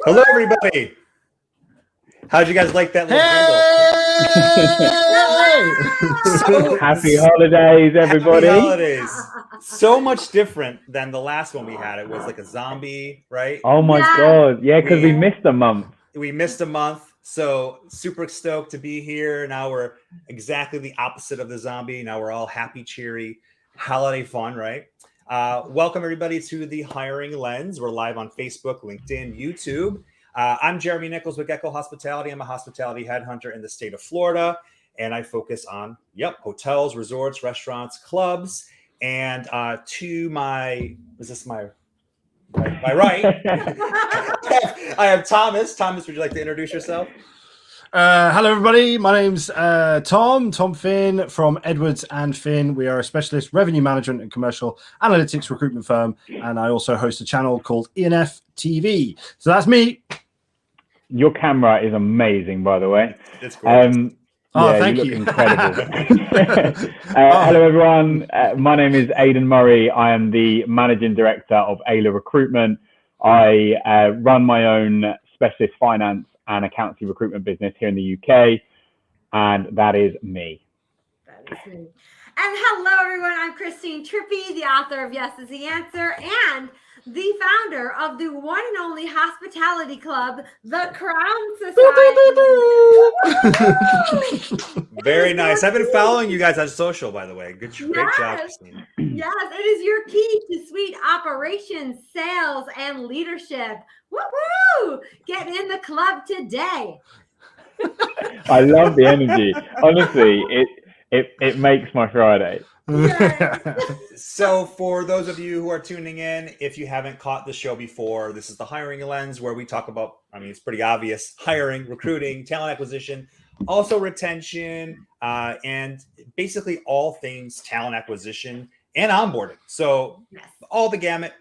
Hello, everybody. How'd you guys like that little jingle? Happy holidays, everybody. Happy holidays. So much different than the last one we had. It was like a zombie, right? Oh my God. Yeah, because we missed a month. We missed a month. So super stoked to be here. Now we're exactly the opposite of the zombie. Now we're all happy, cheery, holiday fun, right? Welcome everybody to the Hiring Lens. We're live on Facebook, LinkedIn, YouTube. I'm Jeremy Nichols with Gecko Hospitality. I'm a hospitality headhunter in the state of Florida, and I focus on hotels, resorts, restaurants, clubs. And to my right, I have Thomas. Thomas, would you like to introduce yourself? Hello, everybody. My name's Tom Finn from Edwards and Finn. We are a specialist revenue management and commercial analytics recruitment firm, and I also host a channel called ENF TV. So that's me. Your camera is amazing, by the way. It's gorgeous. Thank you. Incredible. Hello, everyone. My name is Aidan Murray. I am the managing director of Ayla Recruitment. I run my own specialist finance and accountancy recruitment business here in the UK, and that is me. That is me. And hello, everyone. I'm Christine Trippi, the author of Yes is the Answer, and the founder of the one and only hospitality club, the Crown Society. Very nice. I've been following you guys on social, by the way. Great job, Christine. Yes, it is your key to sweet operations, sales, and leadership. Woo-hoo! Get in the club today. I love the energy. Honestly, it makes my Friday. So for those of you who are tuning in, if you haven't caught the show before, this is the Hiring Lens, where we talk about, it's pretty obvious, hiring, recruiting, talent acquisition, also retention, and basically all things talent acquisition and onboarding. So all the gamut.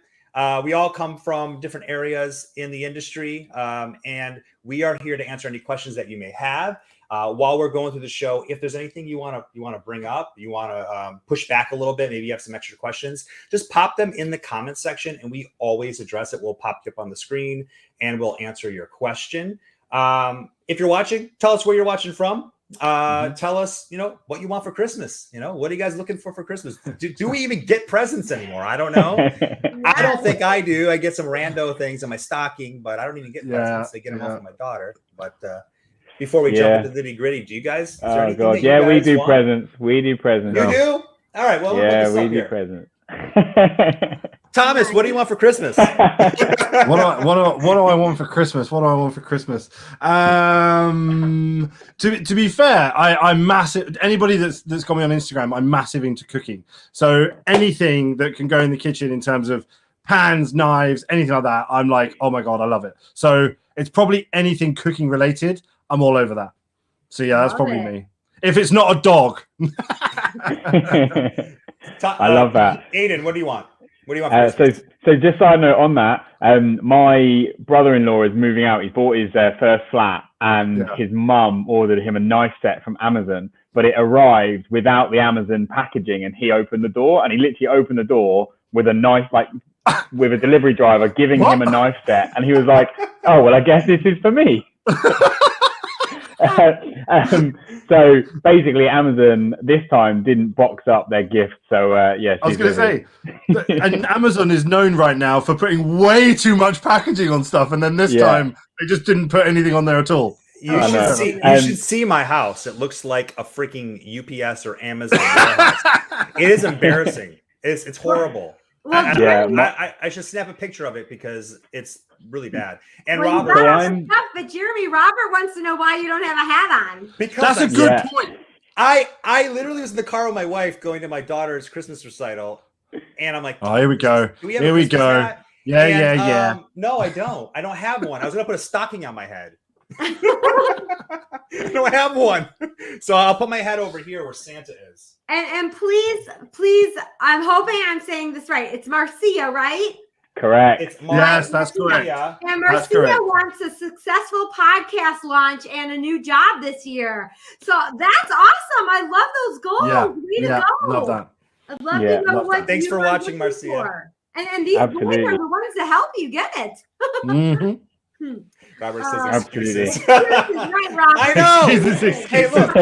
We all come from different areas in the industry, and we are here to answer any questions that you may have. While we're going through the show, if there's anything you want to bring up, you want to push back a little bit, maybe you have some extra questions, just pop them in the comment section, and we always address it. We'll pop it up on the screen, and we'll answer your question. If you're watching, tell us where you're watching from. Tell us, what you want for Christmas. What are you guys looking for Christmas? Do we even get presents anymore? I don't know. I don't think I do. I get some rando things in my stocking, but I don't even get presents. I get them off of my daughter. But before we jump into the nitty gritty, do you guys? Is there anything that you guys we do want? presents. We do presents. You do? All right. Well, we do presents. Thomas, what do you want for Christmas? What do I want for Christmas? To be fair, I'm massive. Anybody that's got me on Instagram, I'm massive into cooking. So anything that can go in the kitchen in terms of pans, knives, anything like that, I'm like, oh my God, I love it. So it's probably anything cooking related. I'm all over that. So yeah, that's probably me. If it's not a dog. I love that. Aidan, what do you want? What do you want? So just side note on that, my brother-in-law is moving out. He bought his first flat, and his mum ordered him a knife set from Amazon, but it arrived without the Amazon packaging, and he opened the door, and he literally opened the door with a knife, like with a delivery driver giving him a knife set, and he was like, "Oh well, I guess this is for me." So basically Amazon this time didn't box up their gift. So I was going to say, and Amazon is known right now for putting way too much packaging on stuff, and then this time they just didn't put anything on there at all. You should see my house. It looks like a freaking UPS or Amazon warehouse. It is embarrassing. It's horrible. I should snap a picture of it because it's really bad. And Robert, but Jeremy, Robert wants to know why you don't have a hat on. Because that's a good point. I literally was in the car with my wife going to my daughter's Christmas recital, and I'm like, oh, here we go. Here we go. Hat? Yeah. No, I don't. I don't have one. I was gonna put a stocking on my head. I don't have one, so I'll put my hat over here where Santa is. And please, I'm hoping I'm saying this right. It's Marcia, right? Correct. Yes, that's correct. And Marcia wants a successful podcast launch and a new job this year. So that's awesome. I love those goals. Way to go. Love that. I'd love to know what. Thanks for watching, Marcia. And these boys are the ones to help you get it. Robert says Absolutely. excuses. Right, Robert. I know. Excuses, Hey, look.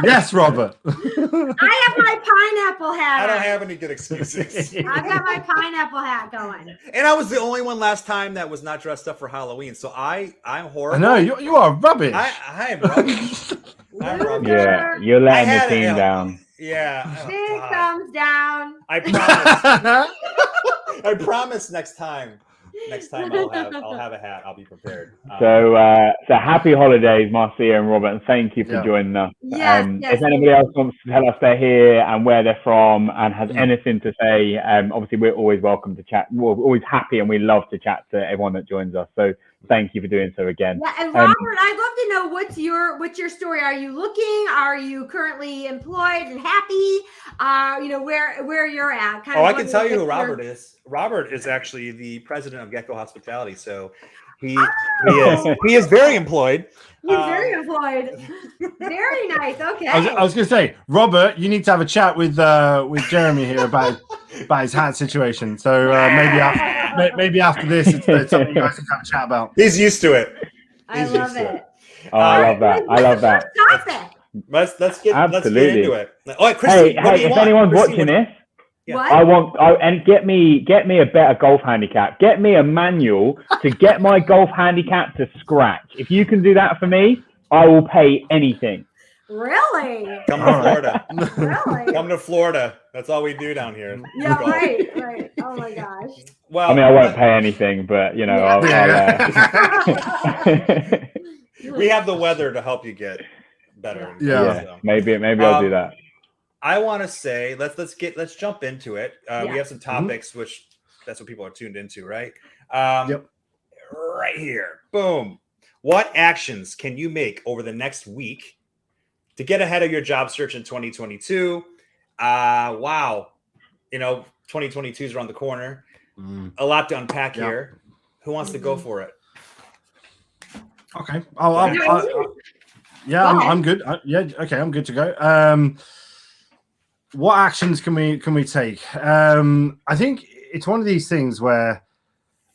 Yes, Robert. I have my pineapple hat. I don't on. have any good excuses. I've got my pineapple hat going. And I was the only one last time that was not dressed up for Halloween. So I'm horrible. I know you are rubbish. I am rubbish. I'm rubbish. Yeah, you're letting the team down. Yeah. Big thumbs down. I promise. I promise next time I'll have a hat. I'll be prepared. So happy holidays, Marcia and Robert, and thank you for joining us. Yes, if anybody else wants to tell us they're here and where they're from and has anything to say, obviously we're always welcome to chat. We're always happy and we love to chat to everyone that joins us. So thank you for doing so again. Yeah, and Robert, I'd love to know what's your story. Are you looking? Are you currently employed and happy? Where you're at. I can tell you who Robert is. Robert is actually the president of Gecko Hospitality. So he is very employed. He's very employed. Very nice. Okay. I was going to say, Robert, you need to have a chat with Jeremy here about his hat situation. So maybe after this, it's something you guys can have a chat about. He's used to it. I love it. Oh, I love that. I love that. Let's get into it. Oh, Christine, if anyone's watching this, what? and get me a better golf handicap. Get me a manual to get my golf handicap to scratch. If you can do that for me, I will pay anything. Really? Come to Florida. Really? Come to Florida. That's all we do down here. Yeah, right. Oh my gosh. Well, I mean, I won't pay anything, but you know, I'll we have the weather to help you get better. Yeah. Maybe I'll do that. I want to say let's jump into it. We have some topics, which that's what people are tuned into, right? Right here. Boom. What actions can you make over the next week to get ahead of your job search in 2022? Wow. 2022 is around the corner. A lot to unpack here. Who wants to go for it? Okay. I'm good. Okay, I'm good to go. What actions can we take? I think it's one of these things where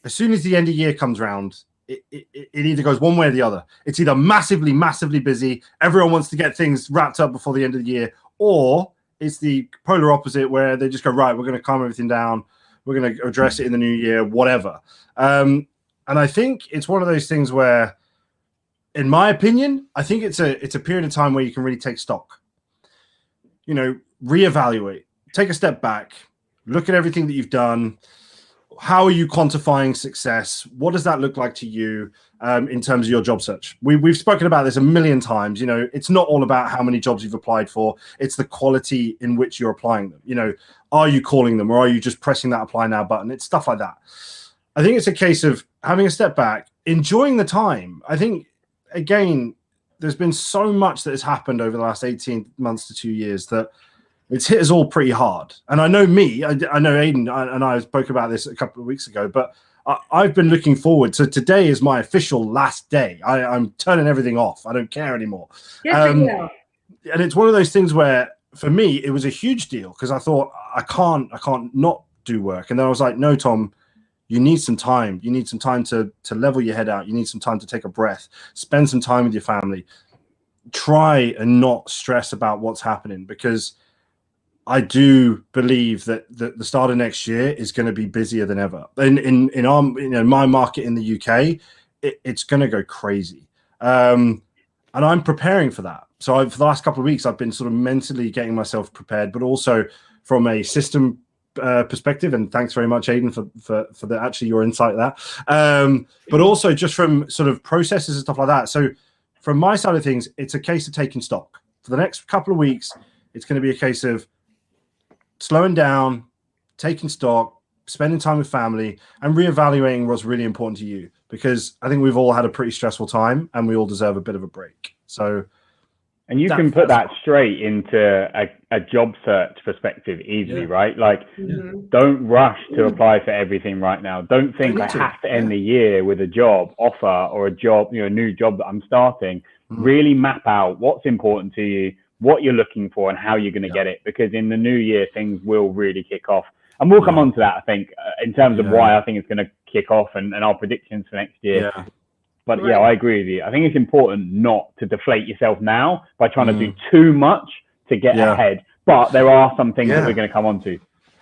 as soon as the end of year comes around, it either goes one way or the other. It's either massively, massively busy, everyone wants to get things wrapped up before the end of the year, or it's the polar opposite where they just go, right, we're going to calm everything down, we're going to address it in the new year, whatever. And I think it's one of those things where, in my opinion, I think it's a period of time where you can really take stock. Reevaluate, take a step back, look at everything that you've done. How are you quantifying success? What does that look like to you in terms of your job search? We've spoken about this a million times. It's not all about how many jobs you've applied for. It's the quality in which you're applying them. Are you calling them or are you just pressing that apply now button? It's stuff like that. I think it's a case of having a step back, enjoying the time. I think, again, there's been so much that has happened over the last 18 months to 2 years that it's hit us all pretty hard. And I know I know Aidan and I spoke about this a couple of weeks ago, but I've been looking forward. So today is my official last day. I'm turning everything off. I don't care anymore. And it's one of those things where, for me, it was a huge deal because I thought I can't not do work. And then I was like, no, Tom, you need some time. You need some time to level your head out. You need some time to take a breath, spend some time with your family. Try and not stress about what's happening, because I do believe that the start of next year is going to be busier than ever. In our, my market in the UK, it's going to go crazy. And I'm preparing for that. So for the last couple of weeks, I've been sort of mentally getting myself prepared, but also from a system perspective. And thanks very much, Aidan, for actually your insight there. But also just from sort of processes and stuff like that. So from my side of things, it's a case of taking stock. For the next couple of weeks, it's going to be a case of slowing down, taking stock, spending time with family, and reevaluating what's really important to you. Because I think we've all had a pretty stressful time, and we all deserve a bit of a break. So, and you can put that straight into a job search perspective easily, right? Like, don't rush to apply for everything right now. Don't think I have to end the year with a job offer or a job, a new job that I'm starting. Really map out what's important to you, what you're looking for, and how you're going to get it. Because in the new year, things will really kick off. And we'll come on to that, I think, in terms of why I think it's going to kick off and our predictions for next year. But Right. yeah, I agree with you. I think it's important not to deflate yourself now by trying to do too much to get ahead. But there are some things that we're going to come on to.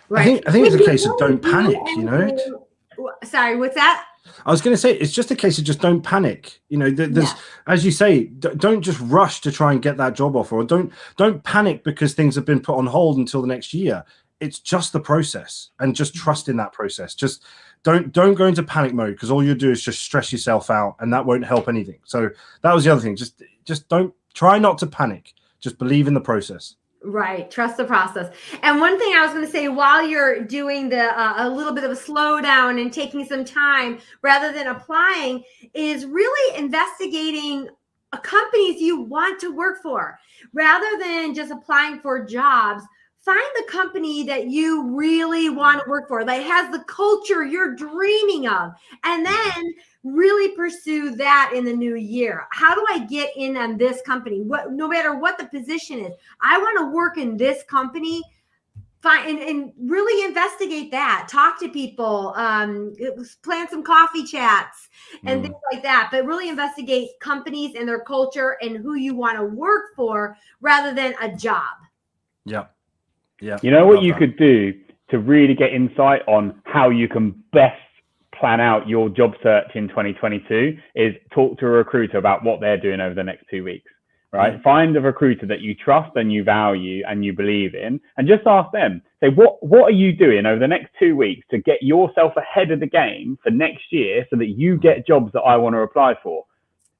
Right. I think it's a case of don't panic, you know. Sorry, what's that? I was going to say it's just a case of just don't panic. You know, there's as you say, don't just rush to try and get that job offer, or don't panic because things have been put on hold until the next year. It's just the process, and just trust in that process. Just don't go into panic mode, because all you do is just stress yourself out, and that won't help anything. So that was the other thing. Just don't try not to panic. Just believe in the process. Right. Trust the process. And one thing I was going to say, while you're doing the a little bit of a slowdown and taking some time rather than applying, is really investigating companies you want to work for rather than just applying for jobs. Find the company that you really want to work for, that has the culture you're dreaming of, and then really pursue that in the new year. How do I get in on this company? No matter what the position is, I want to work in this company. Find and really investigate that. Talk to people, plan some coffee chats and things like that. But really investigate companies and their culture and who you want to work for rather than a job. Yeah. Yeah. You know what you could do to really get insight on how you can best plan out your job search in 2022 is talk to a recruiter about what they're doing over the next 2 weeks, right? Find a recruiter that you trust and you value and you believe in, and just ask them, say, what are you doing over the next 2 weeks to get yourself ahead of the game for next year so that you get jobs that I want to apply for,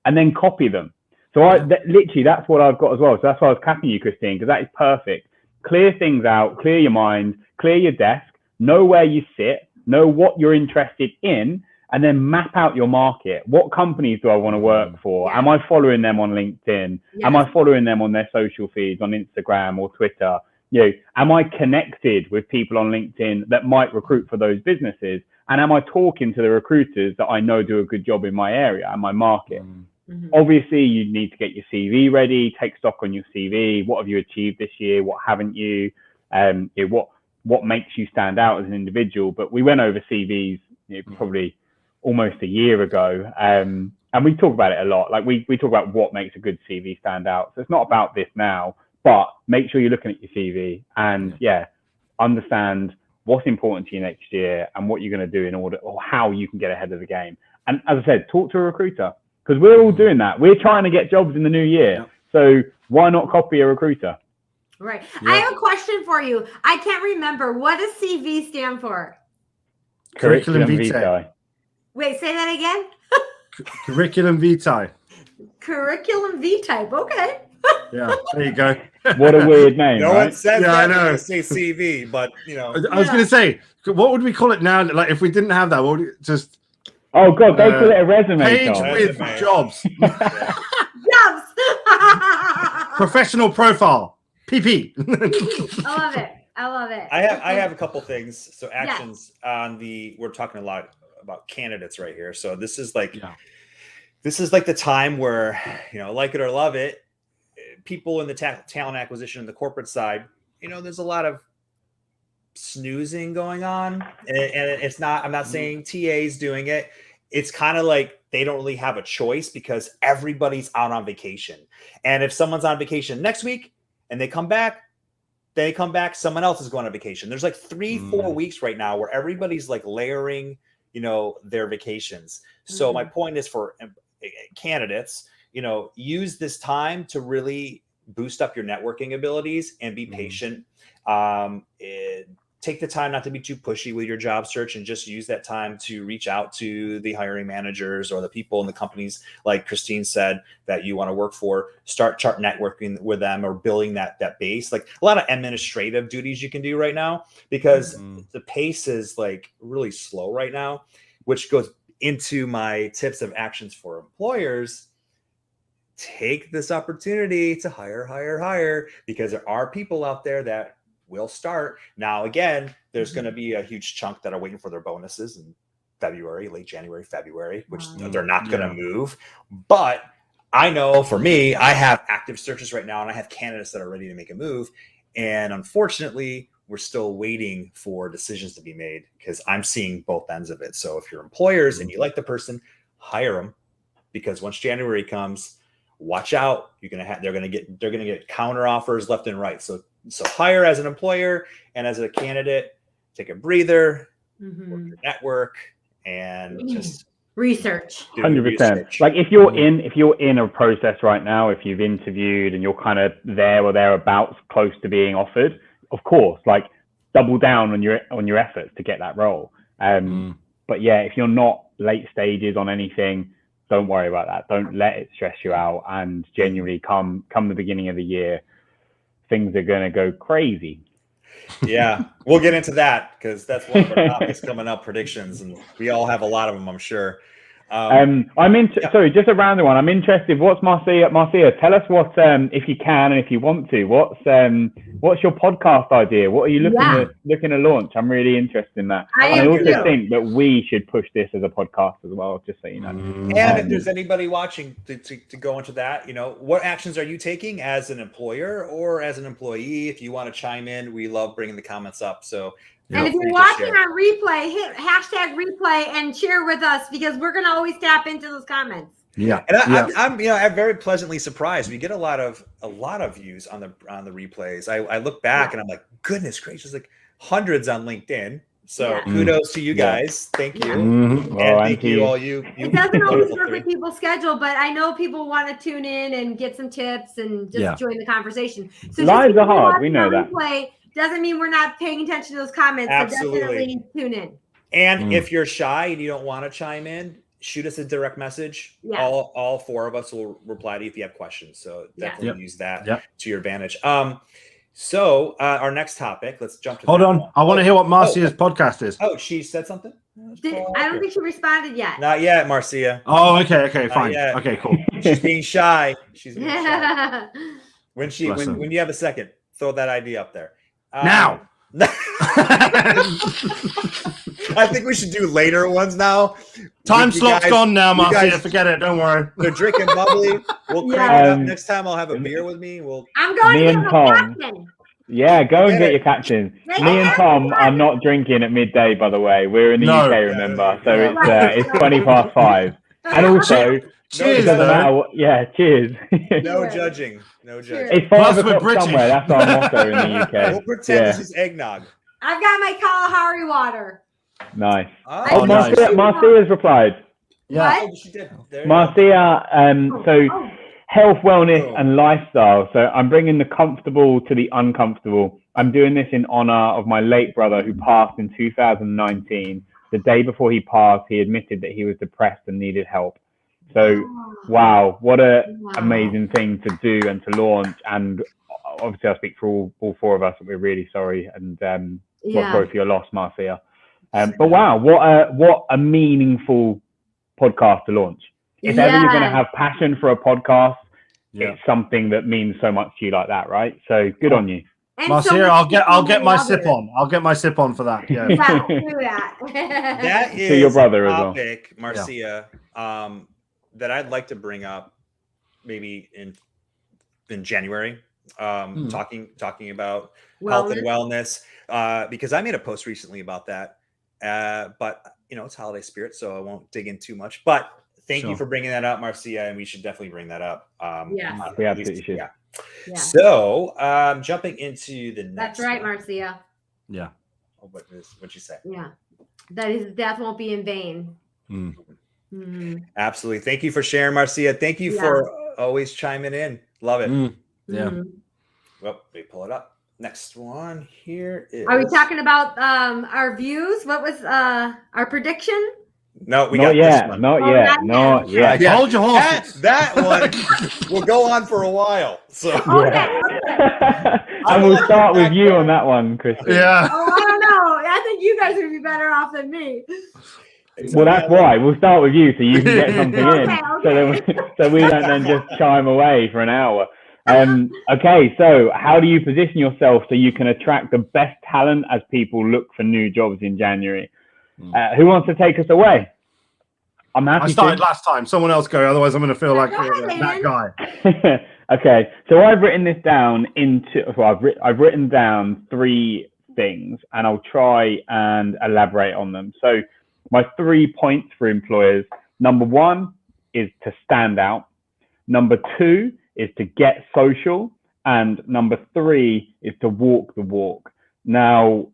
and then copy them. So literally, that's what I've got as well. So that's why I was capping you, Christine, because that is perfect. Clear things out, clear your mind, clear your desk, know where you sit, know what you're interested in, and then map out your market. What companies do I want to work for? Am I following them on LinkedIn? Am I following them on their social feeds on Instagram or Twitter? You know, am I connected with people on LinkedIn that might recruit for those businesses? And am I talking to the recruiters that I know do a good job in my area and my market? Obviously, you need to get your CV ready, take stock on your CV. What have you achieved this year? What haven't you? What makes you stand out as an individual? But we went over CVs probably almost a year ago, and we talk about it a lot. Like we talk about what makes a good CV stand out. So it's not about this now, but make sure you're looking at your CV and understand what's important to you next year and what you're going to do in order, or how you can get ahead of the game. And as I said, talk to a recruiter. Because we're all doing that. We're trying to get jobs in the new year. So why not copy a recruiter? Right. I have a question for you. I can't remember. What does CV stand for? Curriculum vitae. Wait, say that again? Curriculum vitae. Curriculum vitae. Okay. Yeah, there you go. What a weird name. No right? one says I that. know. They say CV, but you know. I was going to say, what would we call it now? Like, if we didn't have that, what would it just? Oh God, they call it a resume. Page with jobs. Jobs. Professional profile. PP. I love it. I love it. I have a couple things. So actions on we're talking a lot about candidates right here. So this is like the time where, like it or love it, people in the talent acquisition and the corporate side, there's a lot of snoozing going on, and it's not, I'm not saying TA's doing it. It's kind of like they don't really have a choice because everybody's out on vacation. And if someone's on vacation next week and they come back, someone else is going on vacation. There's like 3-4 weeks right now where everybody's like layering, their vacations. So my point is for candidates, use this time to really boost up your networking abilities and be patient. Take the time not to be too pushy with your job search, and just use that time to reach out to the hiring managers or the people in the companies, like Christine said, that you want to work for. Start networking with them or building that base. Like a lot of administrative duties you can do right now, because the pace is like really slow right now, which goes into my tips of actions for employers. Take this opportunity to hire, because there are people out there that will start. Now, again, there's going to be a huge chunk that are waiting for their bonuses in February, late January, February, which they're not going to move. But I know for me, I have active searches right now, and I have candidates that are ready to make a move. And unfortunately, we're still waiting for decisions to be made, because I'm seeing both ends of it. So if you're employers and you like the person, hire them. because once January comes, watch out. They're gonna get counter offers left and right. So hire as an employer and as a candidate, take a breather, work your network, and just research. 100%. Like if you're in a process right now, if you've interviewed and you're kind of there or thereabouts close to being offered, of course, like double down on your efforts to get that role. But yeah, if you're not late stages on anything, don't worry about that. Don't let it stress you out. And genuinely come the beginning of the year, things are going to go crazy. Yeah, we'll get into that because that's one of our topics coming up, predictions, and we all have a lot of them, I'm sure. Sorry, just a random one. I'm interested. What's Marcia? Tell us what, if you can and if you want to, what's your podcast idea? What are you looking to launch? I'm really interested in that. I also think that we should push this as a podcast as well, just so you know. And if there's anybody watching to go into that, what actions are you taking as an employer or as an employee? If you want to chime in, we love bringing the comments up. So. And if you're watching on replay, hit hashtag replay and share with us because we're going to always tap into those comments. Yeah. And I'm very pleasantly surprised. We get a lot of views on the replays. I look back and I'm like, goodness gracious, like hundreds on LinkedIn. So kudos to you guys. Thank you. And thank you all you. It doesn't always work with people's schedule, but I know people want to tune in and get some tips and just join the conversation. So lives are hard. We know that. Replay, doesn't mean we're not paying attention to those comments. Absolutely. So definitely tune in. And if you're shy and you don't want to chime in, shoot us a direct message. Yeah. All four of us will reply to you if you have questions. So definitely use that to your advantage. So our next topic, let's jump to Hold on. I want to hear what Marcia's podcast is. Oh, she said something? I don't think she responded yet. Not yet, Marcia. Oh, okay, fine. Okay, cool. She's being shy. When you have a second, throw that idea up there. Now. I think we should do later ones now. Time slot's gone now, Marcia. Forget it. Don't worry. They're drinking bubbly. We'll crank it up. Next time I'll have a beer with me. I'm going to get my captain. Yeah, go and get your captain. Me and Tom are not drinking at midday, by the way. We're in the UK, remember? So it's 20:05. And also, cheers. It doesn't matter what, cheers. No judging. No judging. It's 5 o'clock somewhere. That's our motto in the UK. We'll pretend this is eggnog. I've got my Kalahari water. Nice. Oh, nice. Marcia's replied. Yeah. Oh, she did. Marcia, health, wellness, and lifestyle. So I'm bringing the comfortable to the uncomfortable. I'm doing this in honor of my late brother who passed in 2019. The day before he passed, he admitted that he was depressed and needed help. So, wow, what a amazing thing to do and to launch. And obviously, I speak for all four of us. We're really sorry and sorry for your loss, Marcia. But wow, what a meaningful podcast to launch. If ever you're going to have passion for a podcast, it's something that means so much to you like that, right? So good on you. Marcia, I'll get my sip on. I'll get my sip on for that. Yeah. That is to your brother a as well. Topic, Marcia, that I'd like to bring up maybe in January. Talking about health and wellness, because I made a post recently about that. But it's holiday spirit, so I won't dig in too much. But thank you for bringing that up, Marcia, and we should definitely bring that up. We absolutely should. Yeah. So, jumping into the next. That's right, Marcia. Yeah. Oh, what'd you say? Yeah, that his death won't be in vain. Absolutely. Thank you for sharing, Marcia. Thank you for always chiming in. Love it. Yeah. Well, we pull it up. Next one here is. Are we talking about our views? What was our prediction? No, we got this one. Not yet. Hold your horses. That one will go on for a while. So. And we'll start with you on that one, Kristen. Yeah. Oh, I don't know. I think you guys would be better off than me. Well, that's why we'll start with you so you can get something in, so we don't then just chime away for an hour. Okay, so how do you position yourself so you can attract the best talent as people look for new jobs in January? Who wants to take us away? I'm happy. I started last time. Someone else go. Otherwise, I'm going to feel like that guy. Okay, so I've written this down I've written down 3 things, and I'll try and elaborate on them. So my 3 points for employers: number 1, is to stand out. Number 2 is to get social. And number 3 is to walk the walk. Now,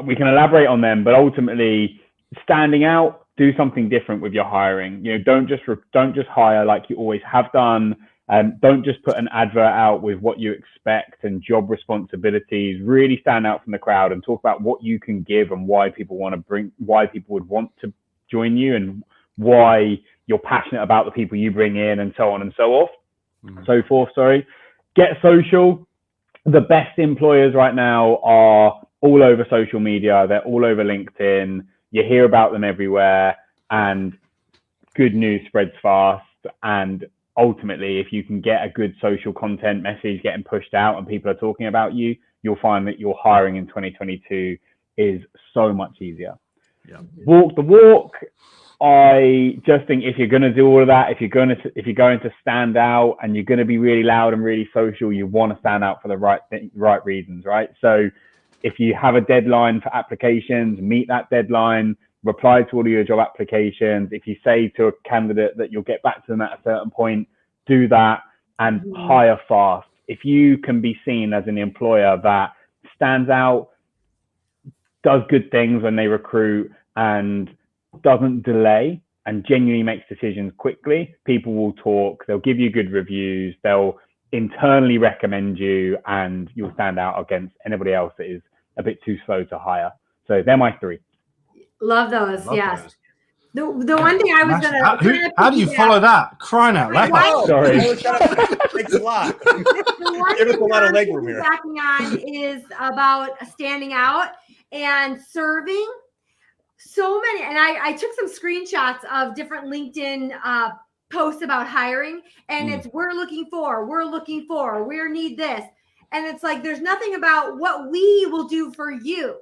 we can elaborate on them, but ultimately, standing out, do something different with your hiring. Don't just hire like you always have done. Don't just put an advert out with what you expect and job responsibilities. Really stand out from the crowd and talk about what you can give and why people would want to join you, and why you're passionate about the people you bring in, and so on and so forth. Get social. The best employers right now are all over social media. They're all over LinkedIn. You hear about them everywhere, and good news spreads fast. And ultimately, if you can get a good social content message getting pushed out and people are talking about you, you'll find that your hiring in 2022 is so much easier. Yeah. Walk the walk. I just think if you're going to do all of that, if you're going to stand out and you're going to be really loud and really social, you want to stand out for the right reasons, right? So if you have a deadline for applications, meet that deadline, reply to all of your job applications. If you say to a candidate that you'll get back to them at a certain point, do that, and hire fast. If you can be seen as an employer that stands out, does good things when they recruit, and doesn't delay and genuinely makes decisions quickly, people will talk, they'll give you good reviews, they'll internally recommend you, and you'll stand out against anybody else that is a bit too slow to hire. So they're my 3. Love those. Yes. The one thing I was gonna how do you follow that? Crying out loud. Oh, sorry. Thanks a lot. The one Give us thing a lot of I'm leg room here. piggybacking on is about standing out and serving. So many, and I took some screenshots of different LinkedIn posts about hiring, and it's we're looking for, we need this. And it's like, there's nothing about what we will do for you.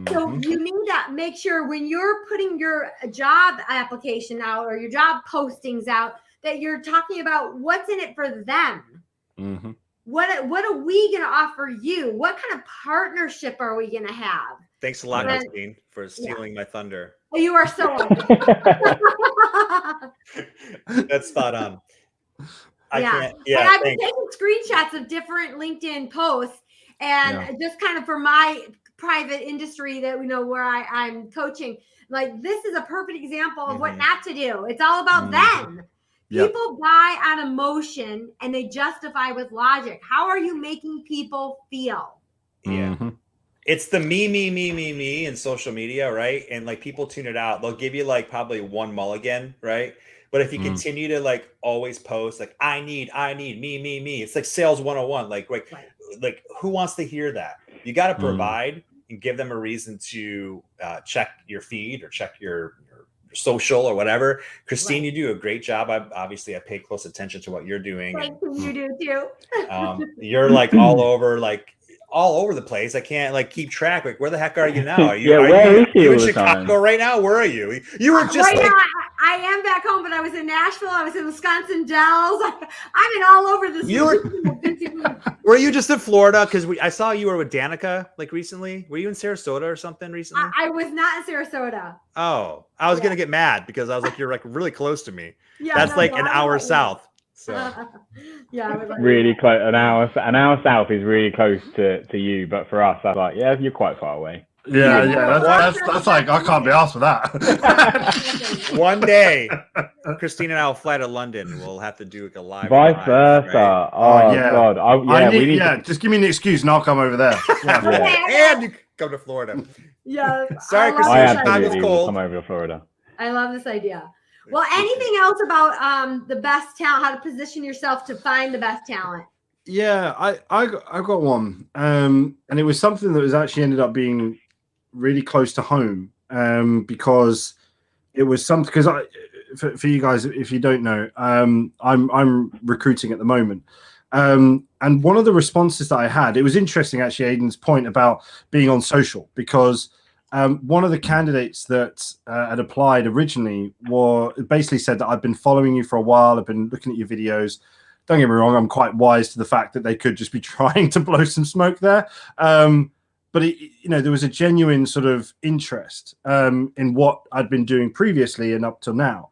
So you need to make sure when you're putting your job application out or your job postings out, that you're talking about what's in it for them. What are we going to offer you? What kind of partnership are we going to have? Thanks a lot, Christine, for stealing my thunder. Oh, you are so That's spot on. And I've been taking screenshots of different LinkedIn posts, and just kind of for my private industry that we know where I'm coaching, like this is a perfect example of what not to do. It's all about them. People buy on emotion and they justify with logic. How are you making people feel? It's the me in social media, right? And like people tune it out. They'll give you like probably one mulligan, right? But if you continue to like always post like I need me, it's like sales 101. Like who wants to hear that? You got to provide and give them a reason to check your feed or check your social or whatever. Christine, you do a great job. I pay close attention to what you're doing. You do too. You're like all over the place. I can't like keep track. Like, where the heck are you now? Are you, where is you in Chicago right now? Where are you? You were just right now. I am back home, but I was in Nashville. I was in Wisconsin Dells. I've been all over this. Were you just in Florida? Because I saw you were with Danica like recently. Were you in Sarasota or something recently? I was not in Sarasota. Oh, I was gonna get mad because I was like, you're like really close to me. Yeah, that's like an hour south. So really close. An hour south is really close to you, but for us, that's like, you're quite far away. That's like I can't be asked for that. One day, Christine and I will fly to London. We'll have to do like a live. Vice versa. Right? Oh God. Just give me an excuse and I'll come over there. And you come to Florida. Sorry, Christine. I absolutely will come over to Florida. I love this idea. Well, anything else about the best talent? How to position yourself to find the best talent? Yeah, I got one, and it was something that was actually ended up being really close to home, because it was something. Because for you guys, if you don't know, I'm recruiting at the moment, and one of the responses that I had, it was interesting actually, Aidan's point about being on social, because one of the candidates that had applied originally basically said that I've been following you for a while. I've been looking at your videos. Don't get me wrong, I'm quite wise to the fact that they could just be trying to blow some smoke there. But there was a genuine sort of interest in what I'd been doing previously and up till now.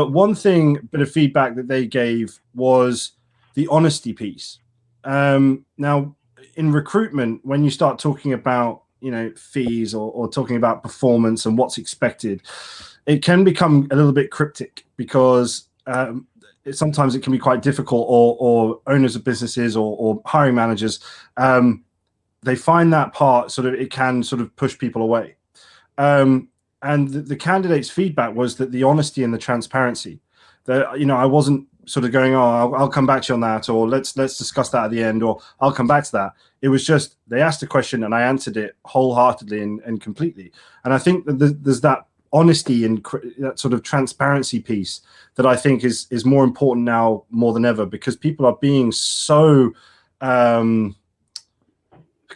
But bit of feedback that they gave was the honesty piece. Now, in recruitment, when you start talking about fees or talking about performance and what's expected, it can become a little bit cryptic because sometimes it can be quite difficult, or owners of businesses or hiring managers, they find that part it can push people away. And the candidate's feedback was that the honesty and the transparency, that I wasn't going, oh, I'll come back to you on that, or let's discuss that at the end, or I'll come back to that. It was just they asked a question and I answered it wholeheartedly and completely. And I think that there's that honesty and that transparency piece that I think is more important now more than ever, because people are being so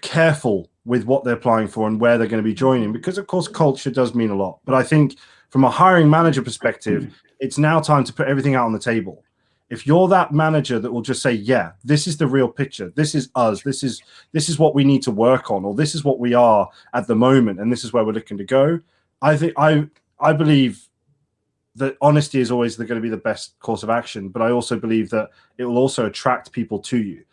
careful with what they're applying for and where they're going to be joining, because of course culture does mean a lot. But I think from a hiring manager perspective, it's now time to put everything out on the table. If you're that manager that will just say, yeah, this is the real picture, this is us, this is what we need to work on, or this is what we are at the moment, and this is where we're looking to go, I believe that honesty is always going to be the best course of action. But I also believe that it will also attract people to you.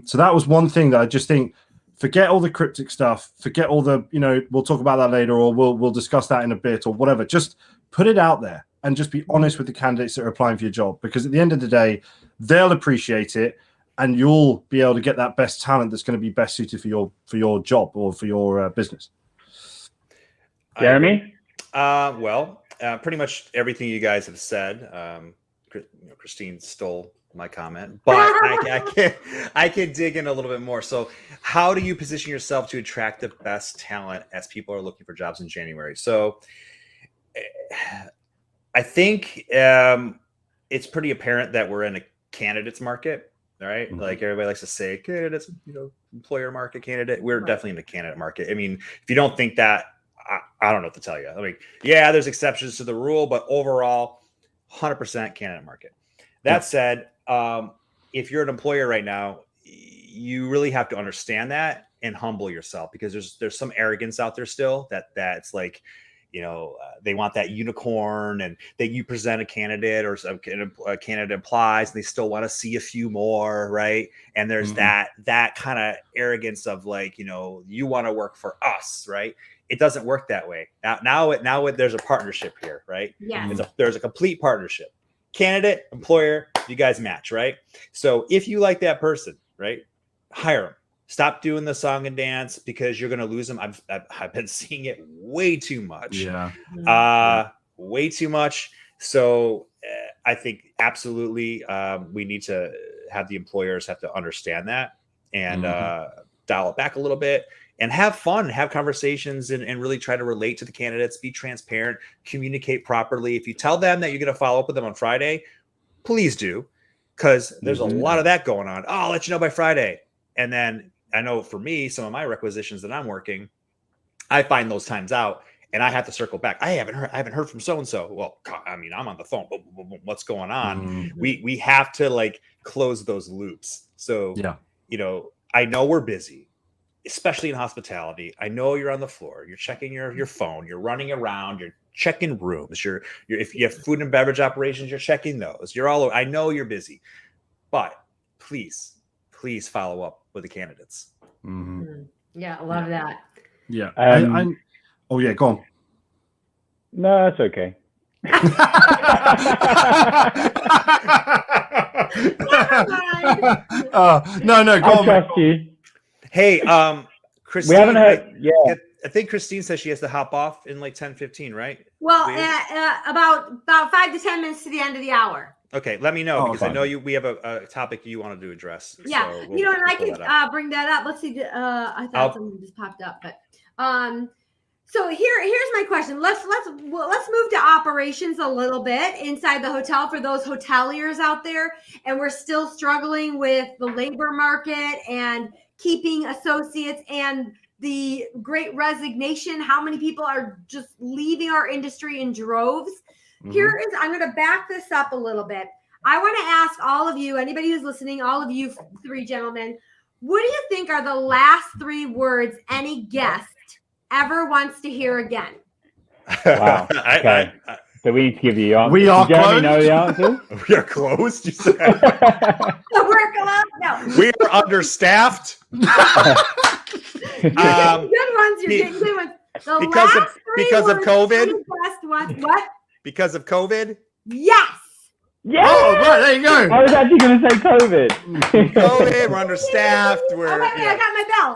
So that was one thing that I just think, forget all the cryptic stuff, forget all the, we'll talk about that later, or we'll discuss that in a bit, or whatever. Just put it out there and just be honest with the candidates that are applying for your job, because at the end of the day, they'll appreciate it, and you'll be able to get that best talent that's going to be best suited for your job or for your business. Jeremy? Pretty much everything you guys have said. Christine stole my comment, but I can dig in a little bit more. So how do you position yourself to attract the best talent as people are looking for jobs in January? So I think it's pretty apparent that we're in a candidates market, right? Mm-hmm. Like everybody likes to say candidates, employer market, candidate. We're definitely in the candidate market. I mean, if you don't think that, I don't know what to tell you. I mean, yeah, there's exceptions to the rule, but overall, 100% candidate market. That said, if you're an employer right now, you really have to understand that and humble yourself, because there's some arrogance out there still that's like, they want that unicorn, and that you present a candidate or a candidate applies and they still want to see a few more, right? And there's that kind of arrogance of like, you want to work for us, right? It doesn't work that way. Now there's a partnership here, right? Yeah. There's a complete partnership. Candidate, employer, you guys match, right? So if you like that person, right, hire them. Stop doing the song and dance, because you're going to lose them. I've been seeing it way too much. Yeah. Way too much. So I think absolutely we need to have the employers have to understand that and dial it back a little bit and have fun, have conversations, and really try to relate to the candidates, be transparent, communicate properly. If you tell them that you're going to follow up with them on Friday, please do, because there's a lot of that going on. Oh, I'll let you know by Friday. And then I know for me, some of my requisitions that I'm working, I find those times out and I have to circle back. I haven't heard from so-and-so. Well, I mean, I'm on the phone. What's going on? We have to like close those loops. So, I know we're busy, especially in hospitality. I know you're on the floor, you're checking your phone, you're running around, you're checking rooms, you're if you have food and beverage operations, you're checking those. You're all over. I know you're busy, but please follow up with the candidates. Yeah, I love that. Yeah. Oh yeah, go on. No, that's okay. No, go on. Trust you. Hey, Christine, we haven't heard. Yeah, I think Christine says she has to hop off in like 10-15, right? Well, about 5 to 10 minutes to the end of the hour. Okay, let me know, because I know we have a topic you wanted to address. Yeah, so and I could bring that up. Let's see. I thought something just popped up, but so here's my question. Let's move to operations a little bit inside the hotel for those hoteliers out there, and we're still struggling with the labor market and keeping associates and the great resignation. How many people are just leaving our industry in droves? I'm going to back this up a little bit. I want to ask all of you, anybody who's listening, all of you three gentlemen, what do you think are the last 3 words any guest ever wants to hear again? Wow. Okay. So we need to give you the answer. We are Does Jeremy closed. know the answer? We are closed. You said. We're close. No. We are understaffed. You're getting good ones. You're be- getting good ones. The because of- last three because of words COVID? on the best one. What? Because of COVID. Yes. Yeah. Oh, right, there you go. I was actually going to say COVID. COVID. We're understaffed. We're Oh, wait, yeah. I got my bell.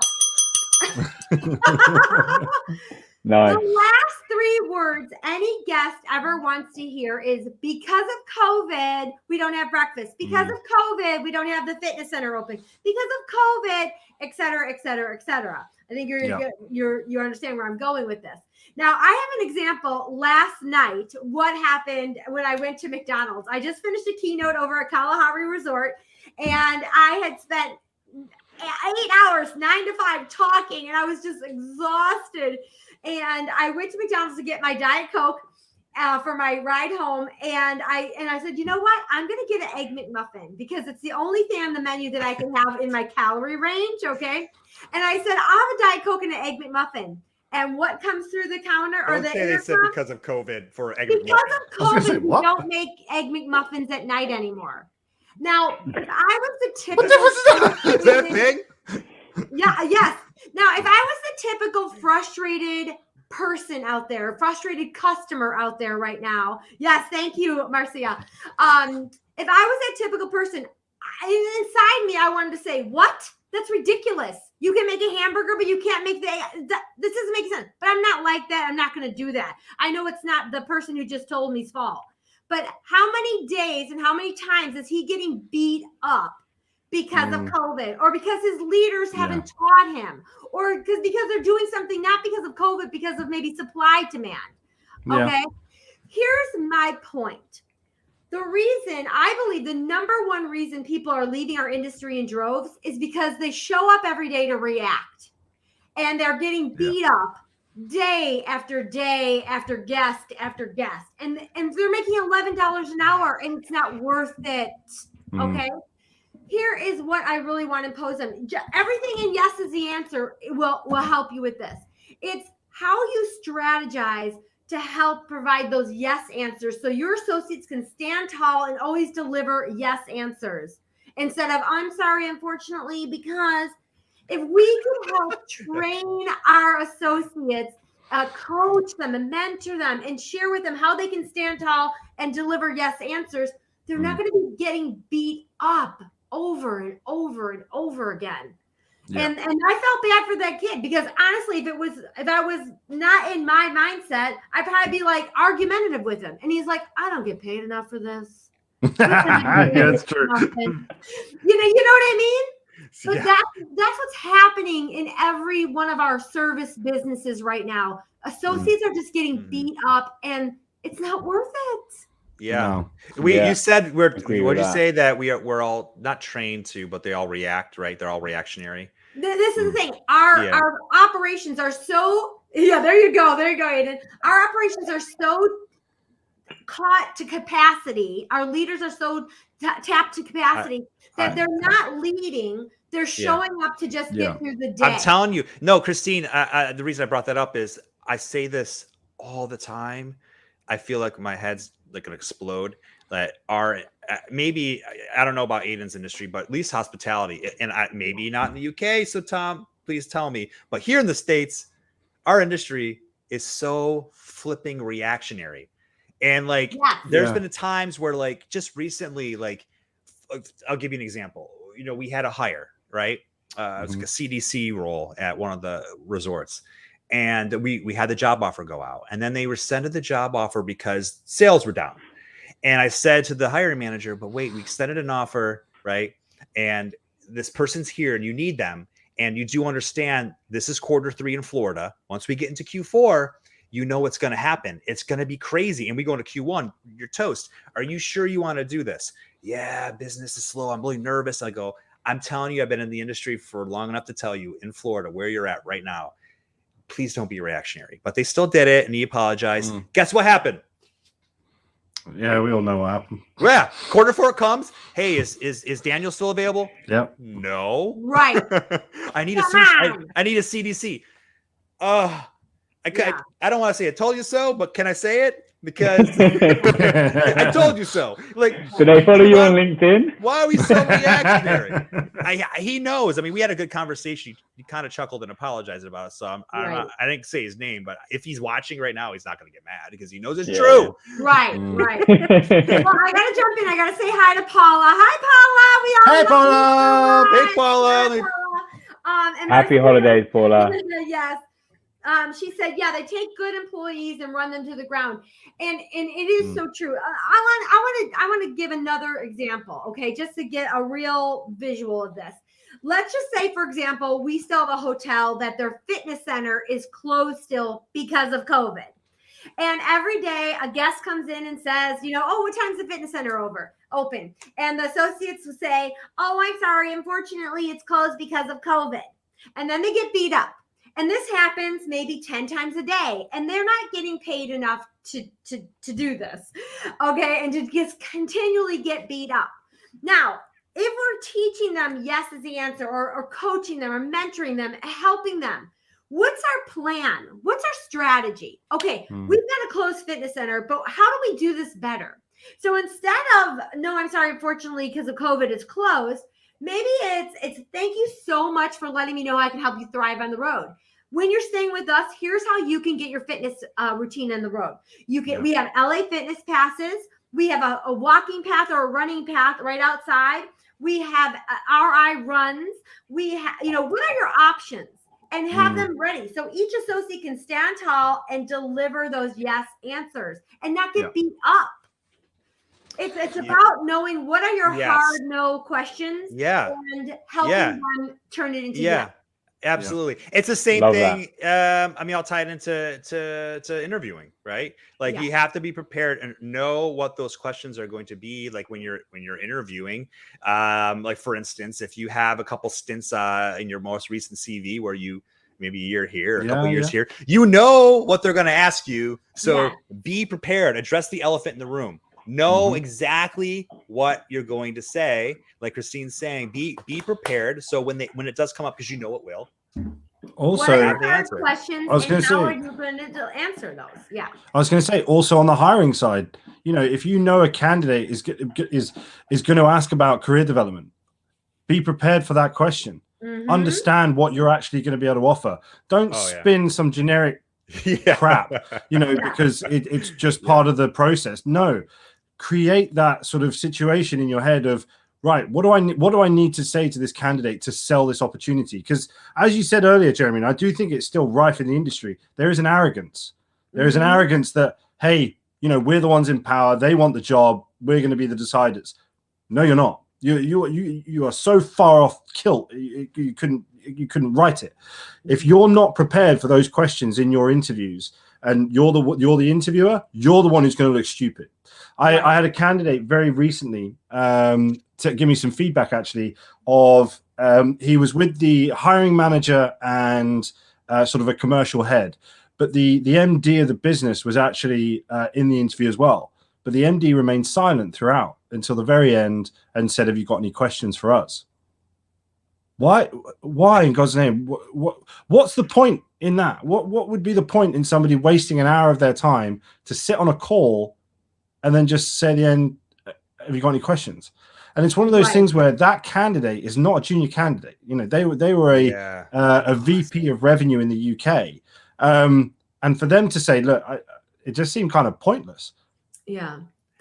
Nice. The last three words any guest ever wants to hear is because of COVID, we don't have breakfast. Because of COVID, we don't have the fitness center open. Because of COVID, et cetera, et cetera, et cetera. I think you understand where I'm going with this. Now, I have an example last night. What happened when I went to McDonald's? I just finished a keynote over at Kalahari Resort, and I had spent 8 hours, 9 to 5 talking, and I was just exhausted. And I went to McDonald's to get my Diet Coke for my ride home. And I said, you know what? I'm going to get an Egg McMuffin because it's the only thing on the menu that I can have in my calorie range. Okay. And I said, I'll have a Diet Coke and an Egg McMuffin. And what comes through the counter or Don't the say they said intercom? because of COVID for egg. Because McMuffin. of I was gonna say, COVID, we what? don't make Egg McMuffins at night anymore. Now, if I was the What typical difference Is that a thing? Yeah, yes. Now, if I was the typical frustrated person out there, frustrated customer out there right now, yes, thank you, Marcia. If I was that typical person, inside me, I wanted to say, what? That's ridiculous. You can make a hamburger, but you can't make this doesn't make sense. But I'm not like that. I'm not going to do that. I know it's not the person who just told me's fault. But how many days and how many times is he getting beat up because of COVID, or because his leaders haven't taught him, or because they're doing something not because of COVID, because of maybe supply demand? Okay. Here's my point. The reason, I believe the number one reason people are leaving our industry in droves is because they show up every day to react, and they're getting beat up day after day after guest after guest, and they're making $11 an hour, and it's not worth it. Okay. Here is what I really want to impose on everything. And yes is the answer. Will help you with this. It's how you strategize to help provide those yes answers, so your associates can stand tall and always deliver yes answers instead of I'm sorry, unfortunately, because if we can help train our associates, coach them and mentor them and share with them how they can stand tall and deliver yes answers, they're not going to be getting beat up over and over and over again. Yeah. And I felt bad for that kid, because honestly, if I was not in my mindset, I'd probably be like argumentative with him. And he's like, I don't get paid enough for this. Yeah, that's true. You know what I mean? But that's what's happening in every one of our service businesses right now. Associates are just getting beat up, and it's not worth it. Yeah. No. You said what'd you that. say that we're all not trained to, but they all react, right? They're all reactionary. This is the thing. Our operations are so there you go, Aiden. Our operations are so caught to capacity. Our leaders are so tapped to capacity that they're not leading. They're showing up to just get through the day. I'm telling you. No, Christine, the reason I brought that up is I say this all the time. I feel like my head's like gonna explode. That maybe I don't know about Aiden's industry, but at least hospitality, and maybe not in the UK. So Tom, please tell me. But here in the States, our industry is so flipping reactionary, and like there's been times where like just recently, like I'll give you an example. We had a hire, right? It was like a CDC role at one of the resorts. And we had the job offer go out, and then they rescinded the job offer because sales were down. And I said to the hiring manager, but wait, we extended an offer, right? And this person's here and you need them. And you do understand this is Q3 in Florida. Once we get into Q4, you know what's going to happen. It's going to be crazy. And we go into Q1, you're toast. Are you sure you want to do this? Yeah, business is slow. I'm really nervous. I go, I'm telling you, I've been in the industry for long enough to tell you in Florida where you're at right now. Please don't be reactionary. But they still did it, and he apologized. Guess what happened? Yeah, we all know what happened. Yeah, Q4 comes. Hey, is Daniel still available? Yep. No. Right. I need a CDC. I don't want to say I told you so, but can I say it? Because I told you so. Like, do they follow you on LinkedIn? Why are we so reactionary? He knows. I mean, we had a good conversation. He kind of chuckled and apologized about it. So I didn't say his name, but if he's watching right now, he's not going to get mad because he knows it's true. Right. Well, I got to jump in. I got to say hi to Paula. Hi, Paula. Hey, Hey, Paula. Paula. And Happy holidays, Paula. Yes. She said, yeah, they take good employees and run them to the ground. And it is so true. I want to give another example, okay, just to get a real visual of this. Let's just say, for example, we still have a hotel that their fitness center is closed still because of COVID. And every day a guest comes in and says, oh, what time's the fitness center open? And the associates will say, oh, I'm sorry, unfortunately, it's closed because of COVID. And then they get beat up. And this happens maybe 10 times a day, and they're not getting paid enough to do this, okay, and to just continually get beat up. Now, if we're teaching them yes is the answer, or coaching them, or mentoring them, helping them, what's our plan? What's our strategy? Okay, we've got a closed fitness center, but how do we do this better? So instead of, no, I'm sorry, unfortunately, because of COVID, it's closed, maybe it's thank you so much for letting me know I can help you thrive on the road. When you're staying with us, here's how you can get your fitness routine on the road. We have LA fitness passes. We have a walking path or a running path right outside. We have RI runs. We have, what are your options? And have them ready. So each associate can stand tall and deliver those yes answers and not get beat up. It's about knowing what are your hard no questions and helping them turn it into yes. Absolutely. It's the same thing. I'll tie it into interviewing, right? Like you have to be prepared and know what those questions are going to be like when you're interviewing. Like for instance, if you have a couple stints in your most recent CV where you maybe a year here, a couple years here, what they're going to ask you. So be prepared, address the elephant in the room. Know exactly what you're going to say. Like Christine's saying, be prepared. So when it does come up, because it will. Also, what are your questions? How are you going to answer those? Yeah. I was going to say, also on the hiring side, if you know a candidate is going to ask about career development, be prepared for that question. Understand what you're actually going to be able to offer. Don't spin some generic crap, because it's just part of the process. No. Create that sort of situation in your head of, right, what do I need to say to this candidate to sell this opportunity? Because as you said earlier, Jeremy, and I do think it's still rife in the industry, there is an arrogance. There is an arrogance that, hey, we're the ones in power. They want the job. We're going to be the deciders. No, you're not. You are so far off kilt. You couldn't write it. If you're not prepared for those questions in your interviews, and you're the interviewer, you're the one who's going to look stupid. I had a candidate very recently to give me some feedback, actually, of he was with the hiring manager and sort of a commercial head, but the MD of the business was actually in the interview as well. But the MD remained silent throughout until the very end and said, "Have you got any questions for us?" Why in God's name? What's the point in that? What would be the point in somebody wasting an hour of their time to sit on a call and then just say at the end, "Have you got any questions?" And it's one of those things where that candidate is not a junior candidate. They were a VP of revenue in the UK, and for them to say, "Look," it just seemed kind of pointless. Yeah.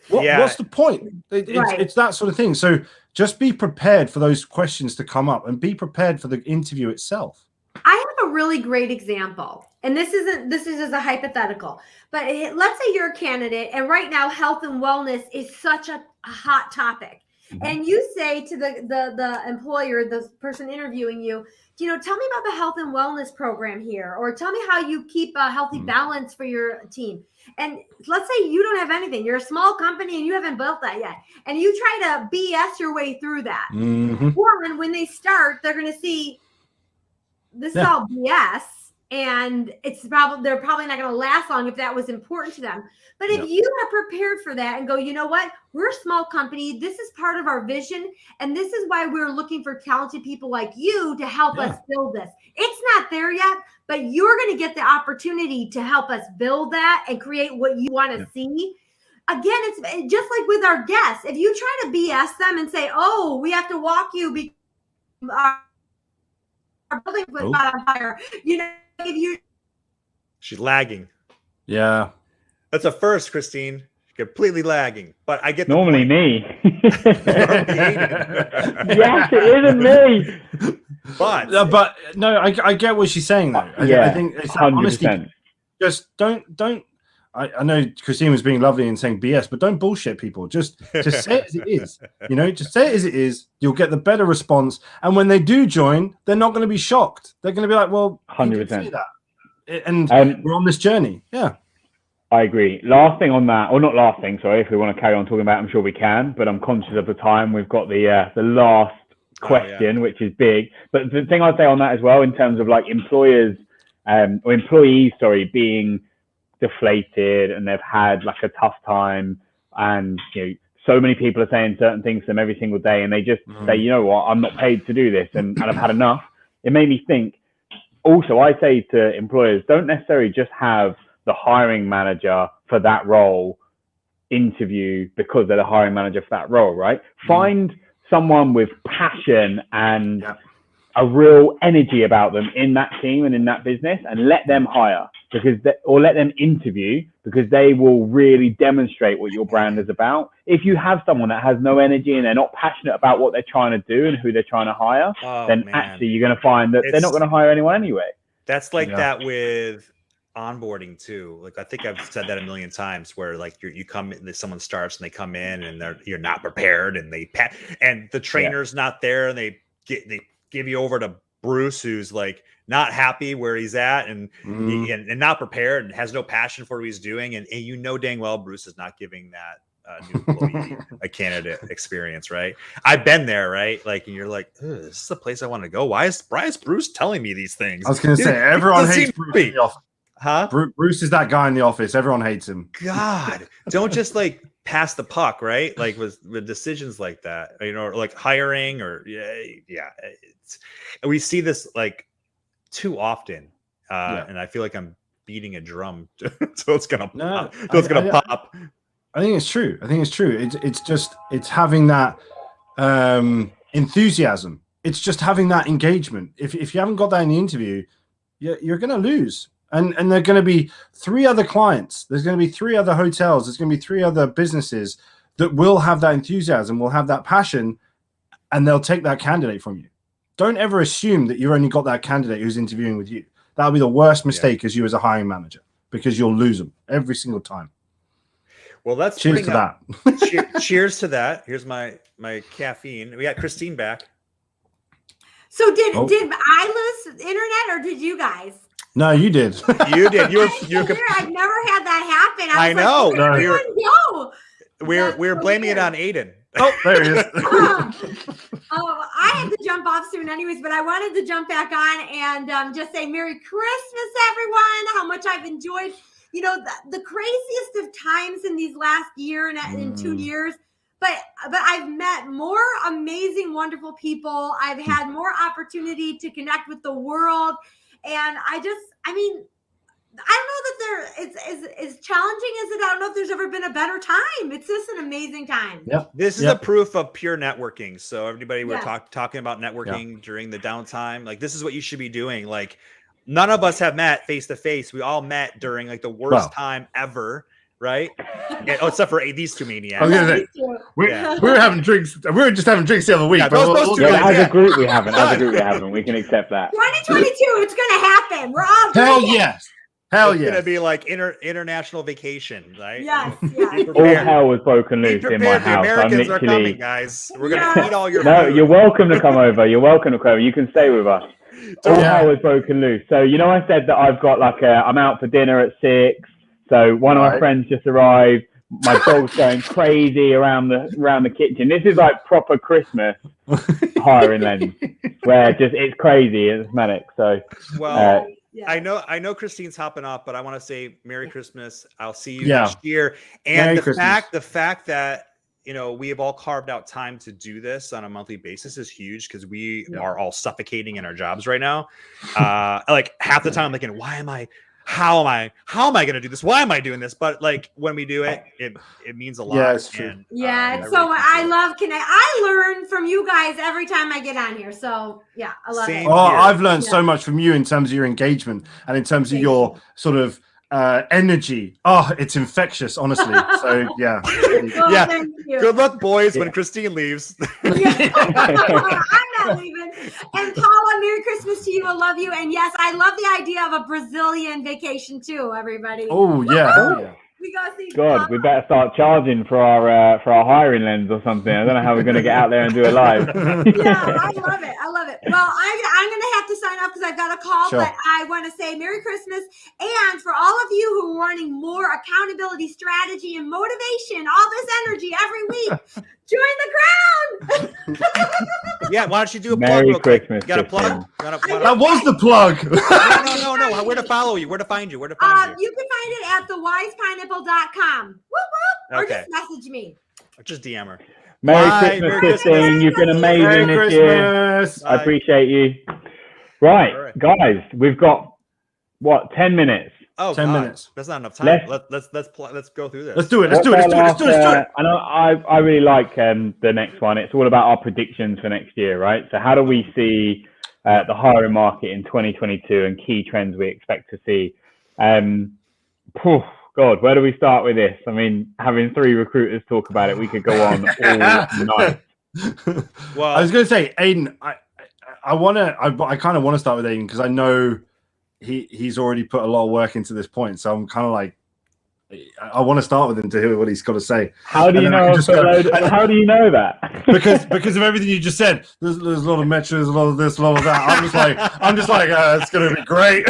What's the point? It's that sort of thing. So just be prepared for those questions to come up and be prepared for the interview itself. I have a really great example, and this is as a hypothetical, but let's say you're a candidate and right now health and wellness is such a hot topic. And you say to the employer, the person interviewing you, tell me about the health and wellness program here, or tell me how you keep a healthy balance for your team. And let's say you don't have anything. You're a small company and you haven't built that yet. And you try to BS your way through that. One, when they start, they're going to see this is all BS. And they're probably not going to last long if that was important to them. But if you are prepared for that and go, you know what, we're a small company. This is part of our vision. And this is why we're looking for talented people like you to help us build this. It's not there yet, but you're going to get the opportunity to help us build that and create what you want to see. Again, it's just like with our guests. If you try to BS them and say, "Oh, we have to walk you because our building was caught on fire," if you she's lagging. Yeah, that's a first, Christine. Completely lagging, but I get normally me. Yes, it isn't me. But no, I get what she's saying though. I think it's 100%. Honestly, just don't. I know Christine was being lovely and saying BS, but don't bullshit people. Just say it as it is. Just say it as it is. You'll get the better response, and when they do join, they're not going to be shocked. They're going to be like, "Well, 100%." And we're on this journey. Yeah. I agree. Last thing on that, or not last thing, sorry, if we want to carry on talking about it, I'm sure we can, but I'm conscious of the time. We've got the last question, which is big. But the thing I'd say on that as well, in terms of like employees, being deflated and they've had like a tough time, and so many people are saying certain things to them every single day, and they just say, you know what, I'm not paid to do this, and I've had enough. It made me think. Also, I say to employers, don't necessarily just have the hiring manager for that role interview because they're the hiring manager for that role, right? Find someone with passion and a real energy about them in that team and in that business, and let them hire or let them interview, because they will really demonstrate what your brand is about. If you have someone that has no energy and they're not passionate about what they're trying to do and who they're trying to hire, then actually you're going to find that they're not going to hire anyone anyway. That's like that with onboarding too. Like I think I've said that a million times, where like you come in, someone starts and they come in and you're not prepared, and and the trainer's not there, and they give you over to Bruce, who's like not happy where he's at and not prepared and has no passion for what he's doing, and dang well Bruce is not giving that new employee a candidate experience, right? I've been there, right? Like, and you're like, this is the place I want to go. Why is Bruce telling me these things? I was going to say, everyone hates Bruce in the office. Huh? Bruce is that guy in the office. Everyone hates him. God, don't just like pass the puck, right? Like with decisions like that, or like hiring, or we see this like too often, and I feel like I'm beating a drum, so it's gonna pop. I think it's true. It's having that enthusiasm. It's just having that engagement. If you haven't got that in the interview, you're going to lose. And there are going to be 3 other clients. There's going to be 3 other hotels. There's going to be 3 other businesses that will have that enthusiasm, will have that passion, and they'll take that candidate from you. Don't ever assume that you've only got that candidate who's interviewing with you. That'll be the worst mistake as you as a hiring manager, because you'll lose them every single time. Well, let's cheers to that. Cheers to that. Here's my caffeine. We got Christine back. So did I lose internet, or did you guys? No, you did. You did. I've never had that happen. I know. Like, we're blaming it on Aiden. Oh, there he is. I have to jump off soon anyways, but I wanted to jump back on and just say Merry Christmas, everyone. How much I've enjoyed, the craziest of times in these last year and in 2 years. But I've met more amazing, wonderful people. I've had more opportunity to connect with the world. And I don't know that it's as challenging as it. I don't know if there's ever been a better time. It's just an amazing time. Yep. This is a proof of pure networking. So everybody, we're talking about networking during the downtime. Like, this is what you should be doing. Like, none of us have met face to face. We all met during like the worst time ever. Right? Except for these 2 maniacs. We were having drinks. We were just having drinks the other week. As a group, we haven't. We can accept that. 2022, it's going to happen. We're all Hell yes. It's going to be like international vacation, right? Yes. All hell was broken loose in my house. The Americans are coming, guys. We're going to eat all your food. You're welcome to come over. You can stay with us. All hell was broken loose. So, I said that I've got I'm out for dinner at 6. So one of my friends just arrived. My dog's going crazy around the kitchen. This is like proper Christmas hiring lens, where it's crazy, it's manic. So I know Christine's hopping off, but I want to say Merry Christmas. I'll see you next year. And the fact that we have all carved out time to do this on a monthly basis is huge because we are all suffocating in our jobs right now. Like half the time I'm thinking, how am I going to do this? Why am I doing this? But like when we do it, it means a lot. Yeah, it's true. And, it's so I love connect. I learn from you guys every time I get on here. So yeah, I love it. Oh, I've learned so much from you in terms of your engagement and in terms of your sort of energy. Oh, it's infectious, honestly. So yeah. Well, thank you. Good luck, boys, when Christine leaves. I'm not leaving. And Paula, Merry Christmas to you. I love you. And yes, I love the idea of a Brazilian vacation too, everybody. Oh yeah. We go see God, we better start charging for our hiring lens or something. I don't know how we're going to get out there and do it live. Yeah, I love it. I love it. Well, I'm going to have to sign off because I've got a call, but I want to say Merry Christmas. And for all of you who are wanting more accountability, strategy, and motivation, all this energy every week, join the crown. Yeah, why don't you do a Merry plug real quick? Christmas, You got a plug? That was the plug. No. Where to follow you? Where to find you? Where to find you? You can find it at thewisepineapple.com. Whoop, whoop. Or just message me. Or just DM her. Merry Christmas, Christine. You've been amazing this year. I appreciate you. Right, guys, we've got, 10 minutes? Oh, 10 minutes. That's not enough time. Let's go through this. Let's do it. Let's do it. And I really like the next one. It's all about our predictions for next year, right? So how do we see the hiring market in 2022 and key trends we expect to see? God, where do we start with this? I mean, having 3 recruiters talk about it, we could go on all night. Well, I was going to say, Aiden, I kind of want to start with Aiden because I know he's already put a lot of work into this point. So I'm kind of like, I want to start with him to hear what he's got to say. How do you know? How do you know that? because of everything you just said. There's a lot of metrics, a lot of this, a lot of that. I'm just like, it's gonna be great.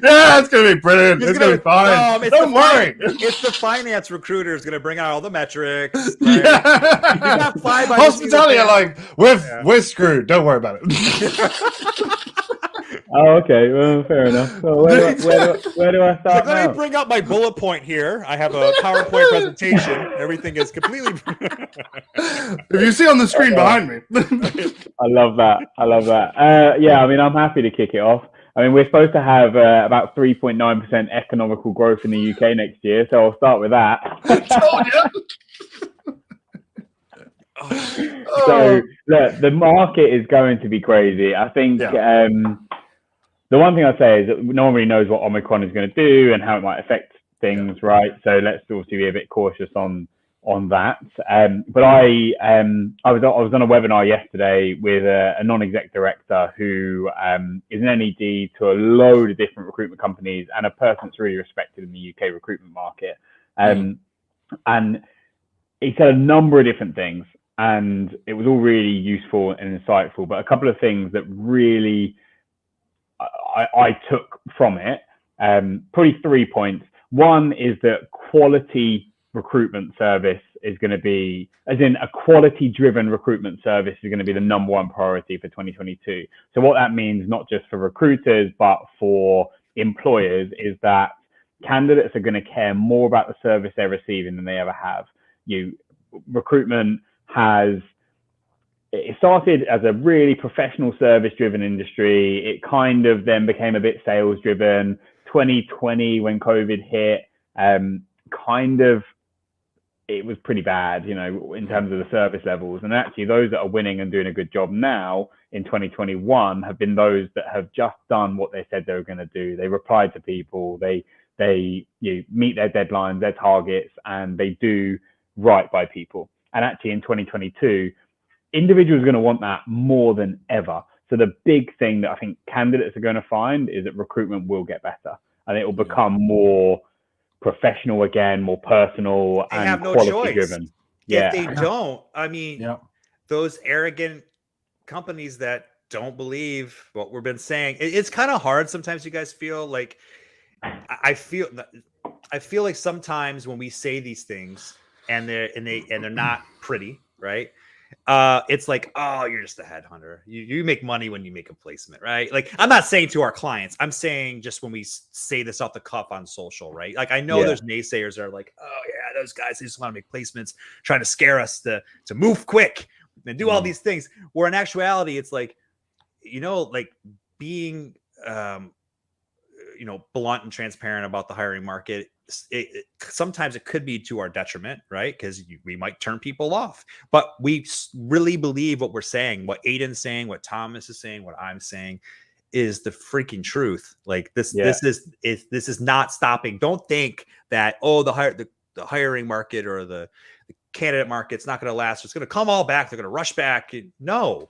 Yeah, it's gonna be brilliant. It's gonna be fine. Don't worry. It's the finance recruiter is gonna bring out all the metrics. Right? Yeah. You got 5 hospitality are like, we're screwed. Don't worry about it. Oh, okay. Well, fair enough. So where do I start now? Let me bring up my bullet point here. I have a PowerPoint presentation. Everything is completely. If you see on the screen behind me. I love that. Yeah, I mean, I'm happy to kick it off. I mean, we're supposed to have about 3.9% economical growth in the UK next year, so I'll start with that. So, look, the market is going to be crazy. I think the one thing I'd say is that no one really knows what Omicron is going to do and how it might affect things, right? So let's obviously be a bit cautious on that. But I was on a webinar yesterday with a non-exec director who is an NED to a load of different recruitment companies and a person that's really respected in the UK recruitment market. And he said a number of different things, and it was all really useful and insightful. But a couple of things that really I took from it, probably 3 points. One is that quality recruitment service is going to be, as in a quality driven recruitment service is going to be the number 1 priority for 2022. So what that means, not just for recruiters, but for employers, is that candidates are going to care more about the service they're receiving than they ever have. Recruitment it started as a really professional service driven industry. It kind of then became a bit sales driven. 2020, when COVID hit, it was pretty bad, in terms of the service levels. And actually those that are winning and doing a good job now in 2021 have been those that have just done what they said they were going to do. They replied to people, they meet their deadlines, their targets, and they do right by people. And actually in 2022, individuals are going to want that more than ever. So the big thing that I think candidates are going to find is that recruitment will get better and it will become more professional again, more personal and quality driven. If they don't, I mean, those arrogant companies that don't believe what we've been saying, it's kind of hard. Sometimes you guys feel like, I feel like sometimes when we say these things and they're not pretty, right? It's like, oh, you're just a headhunter. You make money when you make a placement, right? Like, I'm not saying to our clients, I'm saying just when we say this off the cuff on social, right? Like, I know there's naysayers that are like, oh yeah, those guys, they just want to make placements, trying to scare us to move quick and do all these things. Where in actuality, it's like, like being, blunt and transparent about the hiring market. Sometimes it could be to our detriment, right? Because we might turn people off, but we really believe what we're saying, what Aiden's saying, what Thomas is saying, what I'm saying is the freaking truth. Like this is not stopping. Don't think that, the hiring market or the candidate market's not going to last. It's going to come all back. They're going to rush back. No,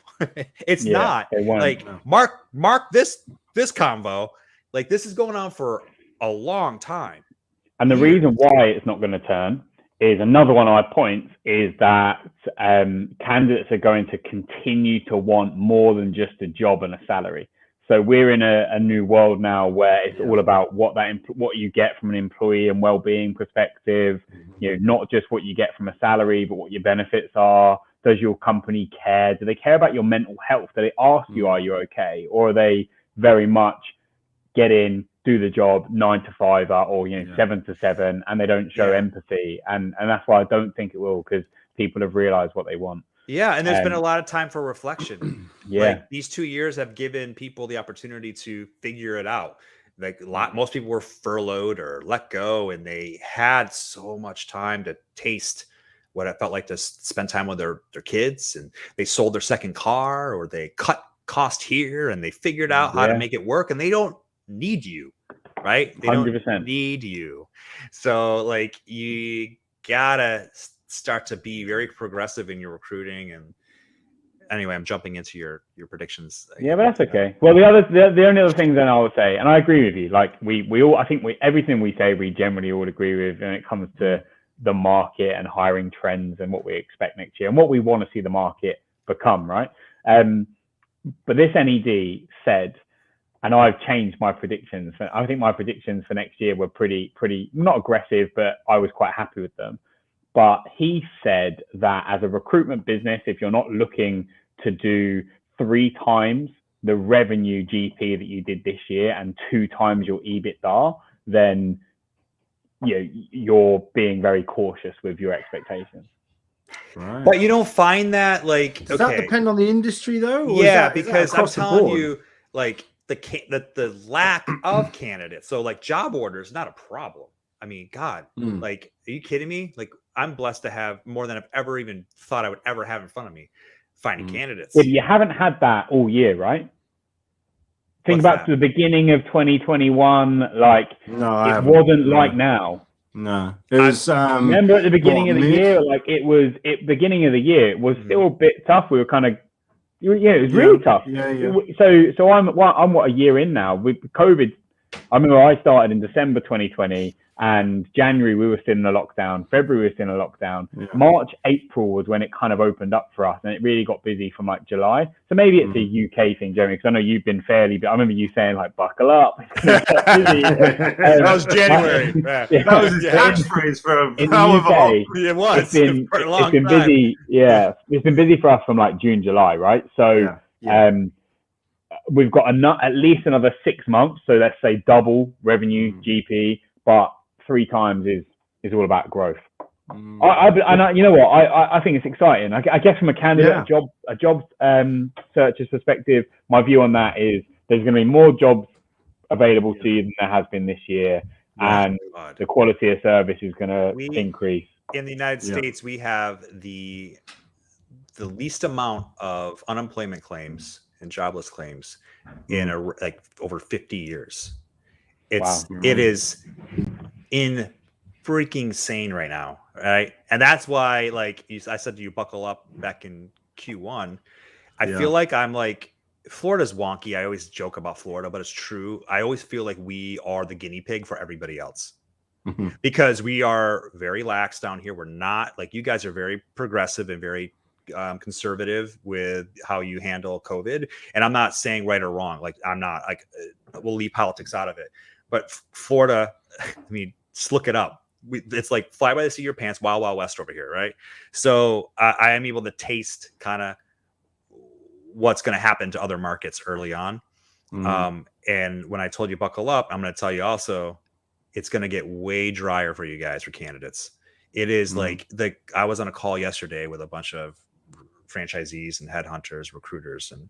it's not. Like mark this convo. Like this is going on for a long time. And the reason why it's not going to turn is another one of my points is that candidates are going to continue to want more than just a job and a salary. So we're in a new world now where it's all about what you get from an employee and well-being perspective, not just what you get from a salary, but what your benefits are. Does your company care? Do they care about your mental health? Do they ask you, are you okay? Or are they very much get in, do the job 9 to 5 or 7 to 7, and they don't show empathy, and that's why I don't think it will, because people have realized what they want. And there's been a lot of time for reflection. Like these 2 years have given people the opportunity to figure it out. Like most people were furloughed or let go, and they had so much time to taste what it felt like to spend time with their kids, and they sold their second car, or they cut cost here, and they figured out how to make it work, and they don't need you, right? They 100%. Don't need you. So like you gotta start to be very progressive in your recruiting. And anyway, I'm jumping into your predictions. But that's okay. Well, the only other thing then I would say, and I agree with you, like we all, I think everything we say we generally all agree with when it comes to the market and hiring trends and what we expect next year and what we want to see the market become, right? But this NED said, and I've changed my predictions. I think my predictions for next year were pretty not aggressive, but I was quite happy with them. But he said that as a recruitment business, if you're not looking to do 3 times the revenue GP that you did this year and 2 times your EBITDA, then you're being very cautious with your expectations. Right. But you don't find that does that depend on the industry though? Because I'm telling you, like the lack of candidates. So like job orders, not a problem. I mean, God, like, are you kidding me? Like, I'm blessed to have more than I've ever even thought I would ever have in front of me, finding candidates. But you haven't had that all year, right? Think back to the beginning of 2021. Like, it wasn't like now. No, it was. Remember at the beginning of the year, like beginning of the year, it was still a bit tough. We were kind of, it was really tough. So I'm a year in now with COVID. I remember I started in December 2020, and January we were still in a lockdown. February we were still in a lockdown. March, April was when it kind of opened up for us, and it really got busy from like July. So maybe it's a UK thing, Jeremy, because I know you've been fairly. But I remember you saying like, "Buckle up." That was January. That was his catchphrase for in the UK. It was. It's been busy. Yeah, it's been busy for us from like June, July, right? So. We've got at least another 6 months, so let's say double revenue GP, but 3 times is all about growth. You know what? I think it's exciting. I guess from a candidate, a job searcher's perspective, my view on that is there's going to be more jobs available to you than there has been this year, and the quality of service is going to increase. In the United States, we have the least amount of unemployment claims and jobless claims in over 50 years. It is in freaking insane right now, right? And that's why, like I said to you, buckle up back in Q1. I feel like I'm like, Florida's wonky. I always joke about Florida, but it's true. I always feel like we are the guinea pig for everybody else. Because we are very lax down here. We're not like, you guys are very progressive and very conservative with how you handle COVID. And I'm not saying right or wrong. Like, I'm not like, we'll leave politics out of it. But Florida, I mean, just look it up. It's like fly by the seat of your pants, wild, wild west over here, right? So I am able to taste kind of what's going to happen to other markets early on. And when I told you buckle up, I'm going to tell you also, it's going to get way drier for you guys, for candidates. It is like I was on a call yesterday with a bunch of franchisees and headhunters, recruiters, and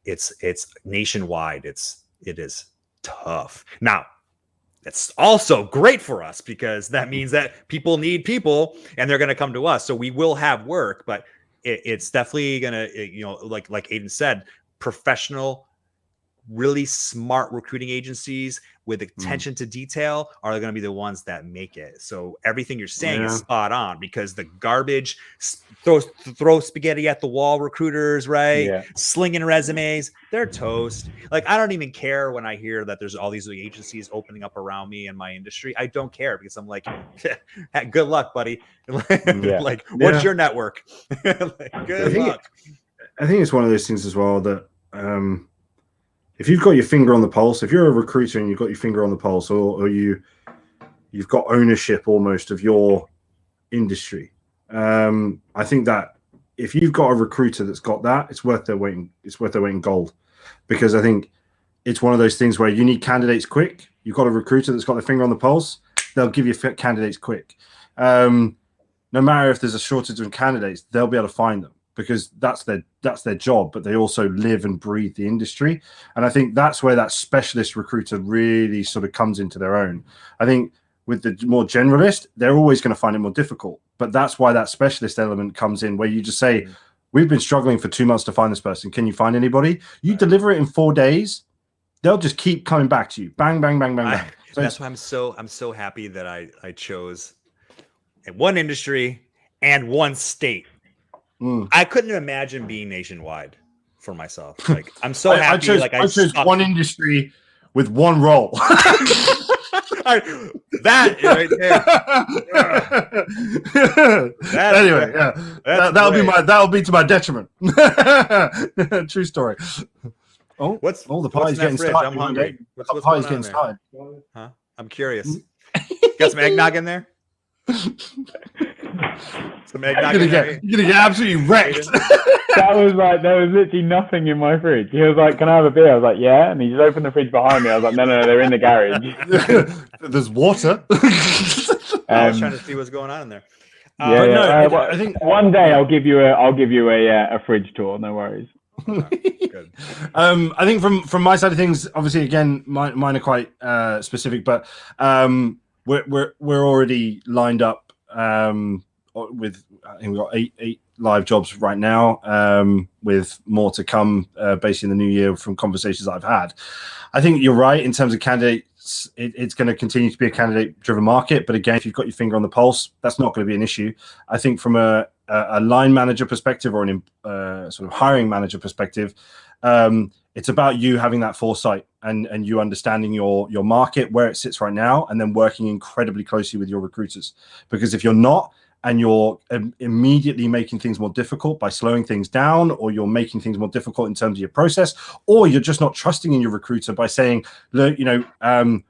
it's nationwide. It is tough. Now, that's also great for us because that means that people need people and they're going to come to us. So we will have work, but it's definitely going to, like Aiden said, professional, really smart recruiting agencies with attention to detail are going to be the ones that make it. So everything you're saying is spot on, because the garbage throw spaghetti at the wall recruiters, right? Yeah. Slinging resumes, they're toast. Like, I don't even care when I hear that there's all these agencies opening up around me in my industry. I don't care, because I'm like, good luck, buddy. Like, what's your network? Like, good luck. I think it's one of those things as well that if you've got your finger on the pulse, if you're a recruiter and you've got your finger on the pulse, or you've got ownership almost of your industry, I think that if you've got a recruiter that's got that, it's worth their weight in gold, because I think it's one of those things where you need candidates quick. You've got a recruiter that's got their finger on the pulse, they'll give you candidates quick. No matter if there's a shortage of candidates, they'll be able to find them, because that's their job, but they also live and breathe the industry. And I think that's where that specialist recruiter really sort of comes into their own. I think with the more generalist, they're always going to find it more difficult, but that's why that specialist element comes in, where you just say, we've been struggling for 2 months to find this person. Can you find anybody? You deliver it in 4 days, they'll just keep coming back to you. Bang, bang, bang, bang, bang. So that's why I'm so happy that I chose one industry and one state. I couldn't imagine being nationwide for myself. Like, I'm so happy. I chose one industry with one role. That right there. Anyway, that'll be to my detriment. True story. The party's getting started. I'm hungry. What's the party's getting started? Huh? I'm curious. Got some eggnog in there? You're gonna get absolutely wrecked. There was literally nothing in my fridge. He was like, "Can I have a beer?" I was like, "Yeah." And he just opened the fridge behind me. I was like, "No, they're in the garage." There's water. I was trying to see what's going on in there. I think one day I'll give you a fridge tour. No worries. Good. I think from my side of things, obviously, again, mine are quite specific, but we're already lined up with, I think we've got eight live jobs right now, with more to come basically in the new year from conversations that I've had. I think you're right in terms of candidates. It's going to continue to be a candidate-driven market, but again, if you've got your finger on the pulse, that's not going to be an issue. I think from a line manager perspective, or an sort of hiring manager perspective, it's about you having that foresight and you understanding your market, where it sits right now, and then working incredibly closely with your recruiters. Because if you're not, and you're immediately making things more difficult by slowing things down, or you're making things more difficult in terms of your process, or you're just not trusting in your recruiter by saying, look,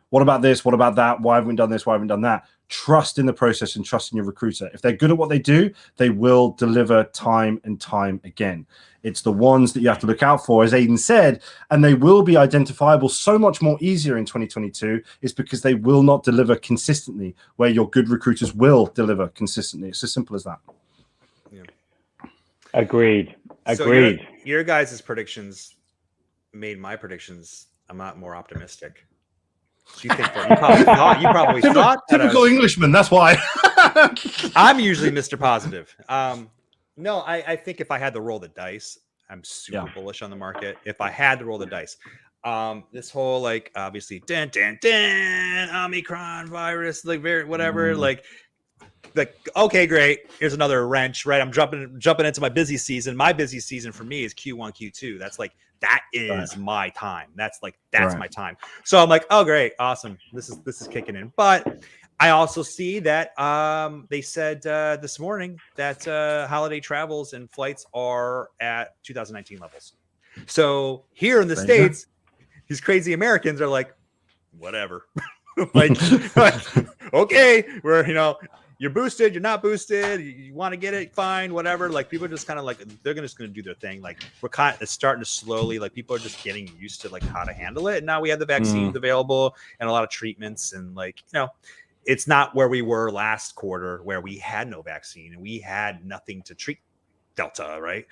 what about this? What about that? Why haven't we done this? Why haven't we done that? Trust in the process and trust in your recruiter. If they're good at what they do, they will deliver time and time again. It's the ones that you have to look out for, as Aiden said, and they will be identifiable so much more easier in 2022, is because they will not deliver consistently, where your good recruiters will deliver consistently. It's as simple as that. Yeah. Agreed. So your guys' predictions made my predictions a lot more optimistic. You probably thought typical Englishman. That's why. I'm usually Mr. Positive. No, I think if I had to roll the dice, I'm super bullish on the market. If I had to roll the dice, this whole obviously Omicron virus, whatever, okay, great. Here's another wrench, right? I'm jumping into my busy season. My busy season for me is Q1, Q2. That is my time. That's my time. So I'm like, oh, great, awesome. This is kicking in. But I also see that they said this morning that holiday travels and flights are at 2019 levels. So here in the States, these crazy Americans are like, whatever. Okay, we're, you're boosted, you're not boosted, you want to get it, fine, whatever. People are just kind of they're just going to do their thing. We're kind of starting to slowly, people are just getting used to how to handle it. And now we have the vaccines available and a lot of treatments, and it's not where we were last quarter, where we had no vaccine and we had nothing to treat Delta, right?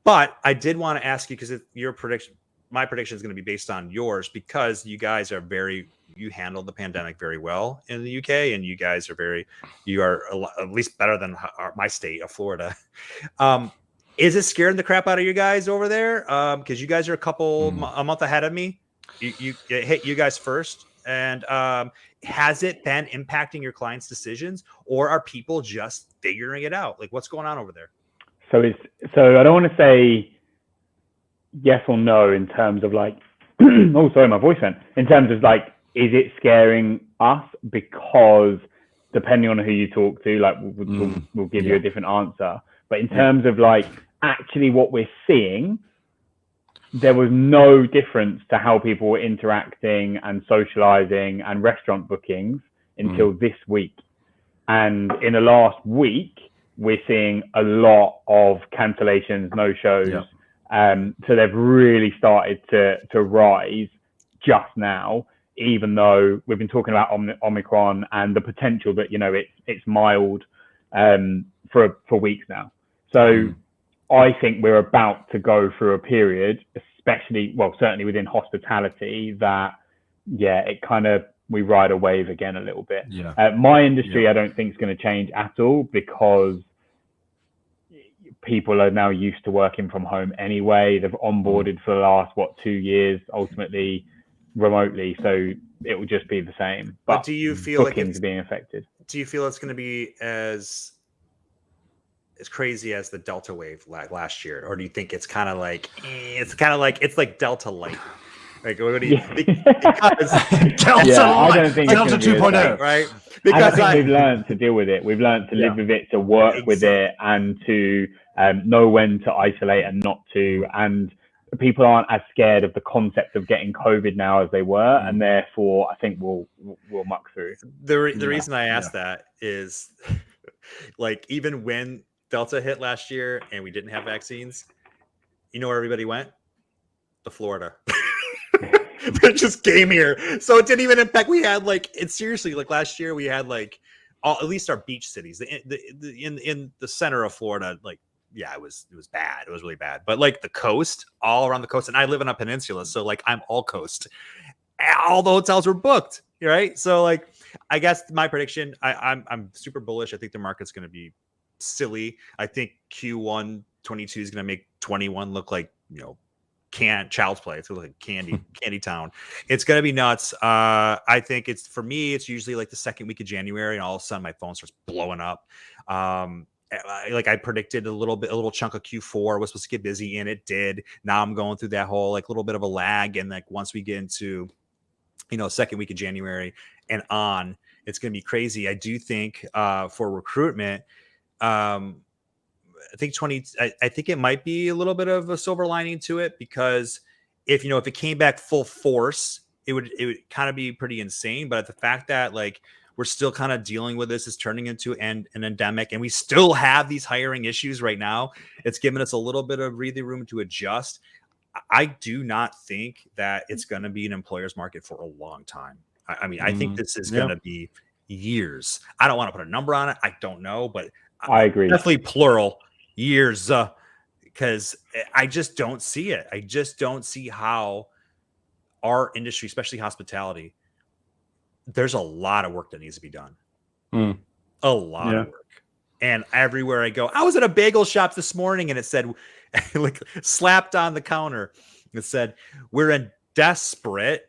But I did want to ask you, because your prediction, my prediction is going to be based on yours, because you guys are you handled the pandemic very well in the UK, and you guys are at least better than my state of Florida. Is it scaring the crap out of you guys over there? Because you guys are a month ahead of me. It hit you guys first. And has it been impacting your clients' decisions, or are people just figuring it out? Like, what's going on over there? So I don't want to say yes or no in terms of like, oh, sorry, my voice went. In terms of like, is it scaring us? Because depending on who you talk to, like, we'll give you a different answer. But in terms of like actually what we're seeing, there was no difference to how people were interacting and socializing and restaurant bookings until this week. And in the last week, we're seeing a lot of cancellations, no shows. So they've really started to rise just now, even though we've been talking about Omicron and the potential that, you know, it's mild for weeks now. So I think we're about to go through a period, especially, well, certainly within hospitality, that, it kind of, we ride a wave again a little bit. My industry, I don't think is going to change at all, because people are now used to working from home anyway. They've onboarded for the last 2 years, ultimately remotely, so it will just be the same. But do you feel like it's being affected? Do you feel it's going to be as crazy as the Delta wave last year, or do you think it's kind of like it's like Delta light? Like, what do you think? Delta I don't think Delta 2.0, right? Because I think we've learned to deal with it. We've learned to live with it, to work with it, and to know when to isolate and not to. And people aren't as scared of the concept of getting COVID now as they were, and therefore I think we'll muck through. The reason I asked that is, like, even when Delta hit last year and we didn't have vaccines, you know where everybody went? To Florida. They just came here, so it didn't even impact. We had seriously, like last year we had at least our beach cities in the center of Florida, it was bad. It was really bad. But like the coast, all around the coast, and I live in a peninsula, so like I'm all coast. All the hotels were booked, right? So like, I guess my prediction, I'm super bullish. I think the market's going to be silly. I think Q1 22 is going to make 21 look like, child's play. It's like candy town. It's going to be nuts. I think for me, it's usually like the second week of January, and all of a sudden my phone starts blowing up. Like I predicted a little chunk of Q4 was supposed to get busy, and it did. Now I'm going through that whole little bit of a lag, and once we get into second week of January and on, it's going to be crazy. I do think for recruitment, I think it might be a little bit of a silver lining to it, because if it came back full force, it would kind of be pretty insane. But the fact that we're still kind of dealing with this, is turning into an endemic, and we still have these hiring issues right now, it's given us a little bit of breathing room to adjust. I do not think that it's going to be an employer's market for a long time. I mean, I think this is going to be years. I don't want to put a number on it. I don't know, but I agree. Definitely plural years, because I just don't see it. I just don't see how our industry, especially hospitality, there's a lot of work that needs to be done. A lot of work. And everywhere I go, I was at a bagel shop this morning, and it said, slapped on the counter, it said, "We're in desperate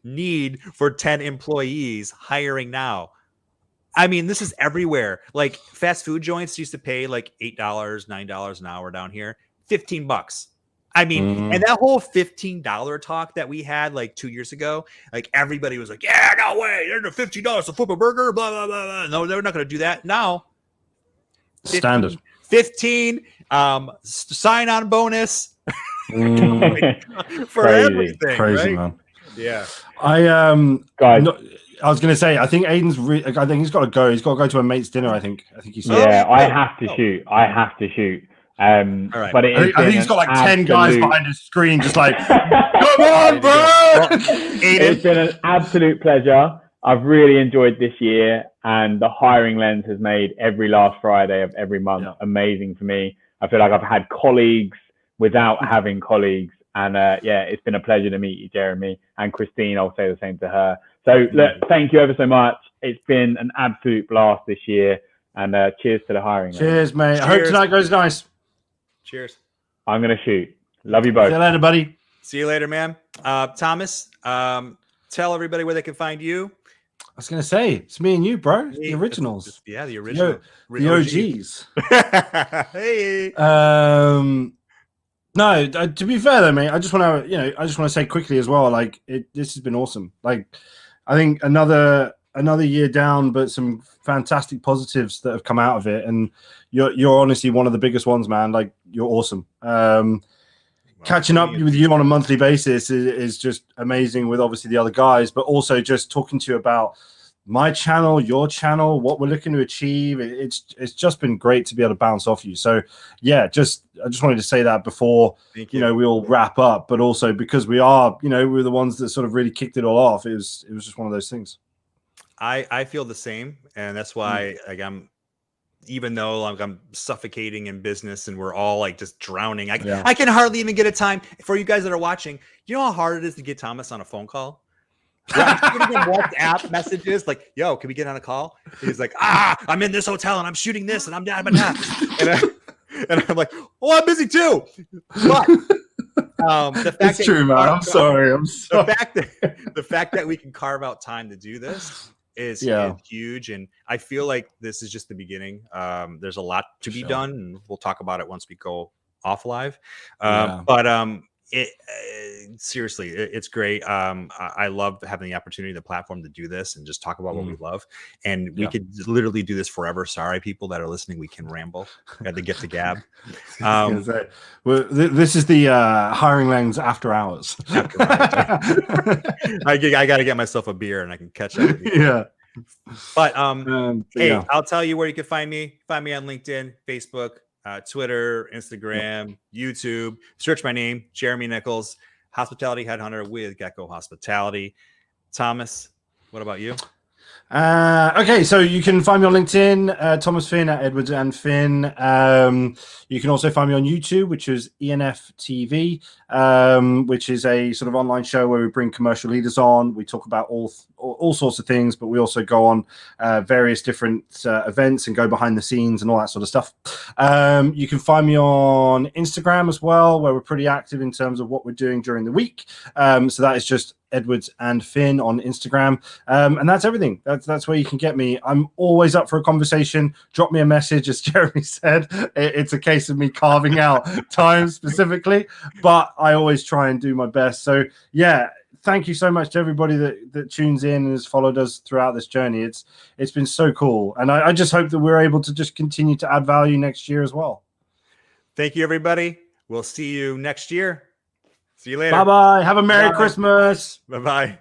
need for 10 employees, hiring now." I mean, this is everywhere. Like fast food joints used to pay $8, $9 an hour down here, $15. I mean, and that whole $15 talk that we had 2 years ago, everybody was like, "Yeah, no way, they're $15 to flip a burger, blah blah blah blah." No, they're not going to do that now. Standard 15 sign-on bonus for Crazy. everything. Crazy, right? man. Yeah. Guys. I was going to say, I think Aiden's. I think he's got to go. He's got to go to a mate's dinner. I think he said. Yeah, I have to shoot. All right. But I think he's got 10 guys behind his screen, just come on, bro. It's been an absolute pleasure. I've really enjoyed this year, and the hiring lens has made every last Friday of every month amazing for me. I feel like I've had colleagues without having colleagues. And yeah, it's been a pleasure to meet you, Jeremy, and Christine. I'll say the same to her. So look, thank you ever so much. It's been an absolute blast this year. And cheers to the hiring. Cheers, mate. Cheers. I hope tonight goes nice. Cheers. I'm going to shoot. Love you both. See you later, buddy. See you later, man. Thomas, tell everybody where they can find you. I was going to say, it's me and you, bro. The originals. Yeah, the original. The OGs. Hey. No, to be fair though, mate, I just want to say quickly as well, like this has been awesome. Like, I think another year down, but some fantastic positives that have come out of it, and you're honestly one of the biggest ones, man. Like, you're awesome. Catching up with you on a monthly basis is just amazing, with obviously the other guys, but also just talking to you about my channel, your channel, what we're looking to achieve. It's just been great to be able to bounce off you. So yeah, I just wanted to say that before we all wrap up, but also because we are, we're the ones that sort of really kicked it all off. It was just one of those things. I feel the same, and that's why even though I'm suffocating in business and we're all like just drowning, I can hardly even get a time. For you guys that are watching, you know how hard it is to get Thomas on a phone call? I'm shooting him WhatsApp messages like, "Yo, can we get on a call?" He's like, "I'm in this hotel and I'm shooting this and I'm down, and I'm like, "Oh, I'm busy too." But the fact it's true, man. I'm sorry. The fact that we can carve out time to do this is huge, and I feel like this is just the beginning. There's a lot to be done, and we'll talk about it once we go off live. But seriously, it's great. I love having the opportunity, the platform to do this and just talk about what we love. And we could literally do this forever. Sorry, people that are listening, we can ramble. We had the gift of gab. This is the hiring lens after hours. I got to get myself a beer and I can catch up. But I'll tell you where you can find me. Find me on LinkedIn, Facebook, Twitter, Instagram, YouTube. Search my name, Jeremy Nichols, Hospitality Headhunter with Gecko Hospitality. Thomas, what about you? Okay, so you can find me on LinkedIn, Thomas Finn at Edwards and Finn. You can also find me on YouTube, which is ENF TV, which is a sort of online show where we bring commercial leaders on. We talk about all sorts of things, but we also go on various different events and go behind the scenes and all that sort of stuff. You can find me on Instagram as well, where we're pretty active in terms of what we're doing during the week. So that is just Edwards and Finn on Instagram, and that's everything. That's where you can get me. I'm always up for a conversation. Drop me a message, as Jeremy said. It's a case of me carving out time specifically, but I always try and do my best. So yeah, thank you so much to everybody that tunes in and has followed us throughout this journey. It's been so cool, and I just hope that we're able to just continue to add value next year as well. Thank you, everybody. We'll see you next year. See you later. Bye-bye. Have a Merry Christmas. Bye-bye.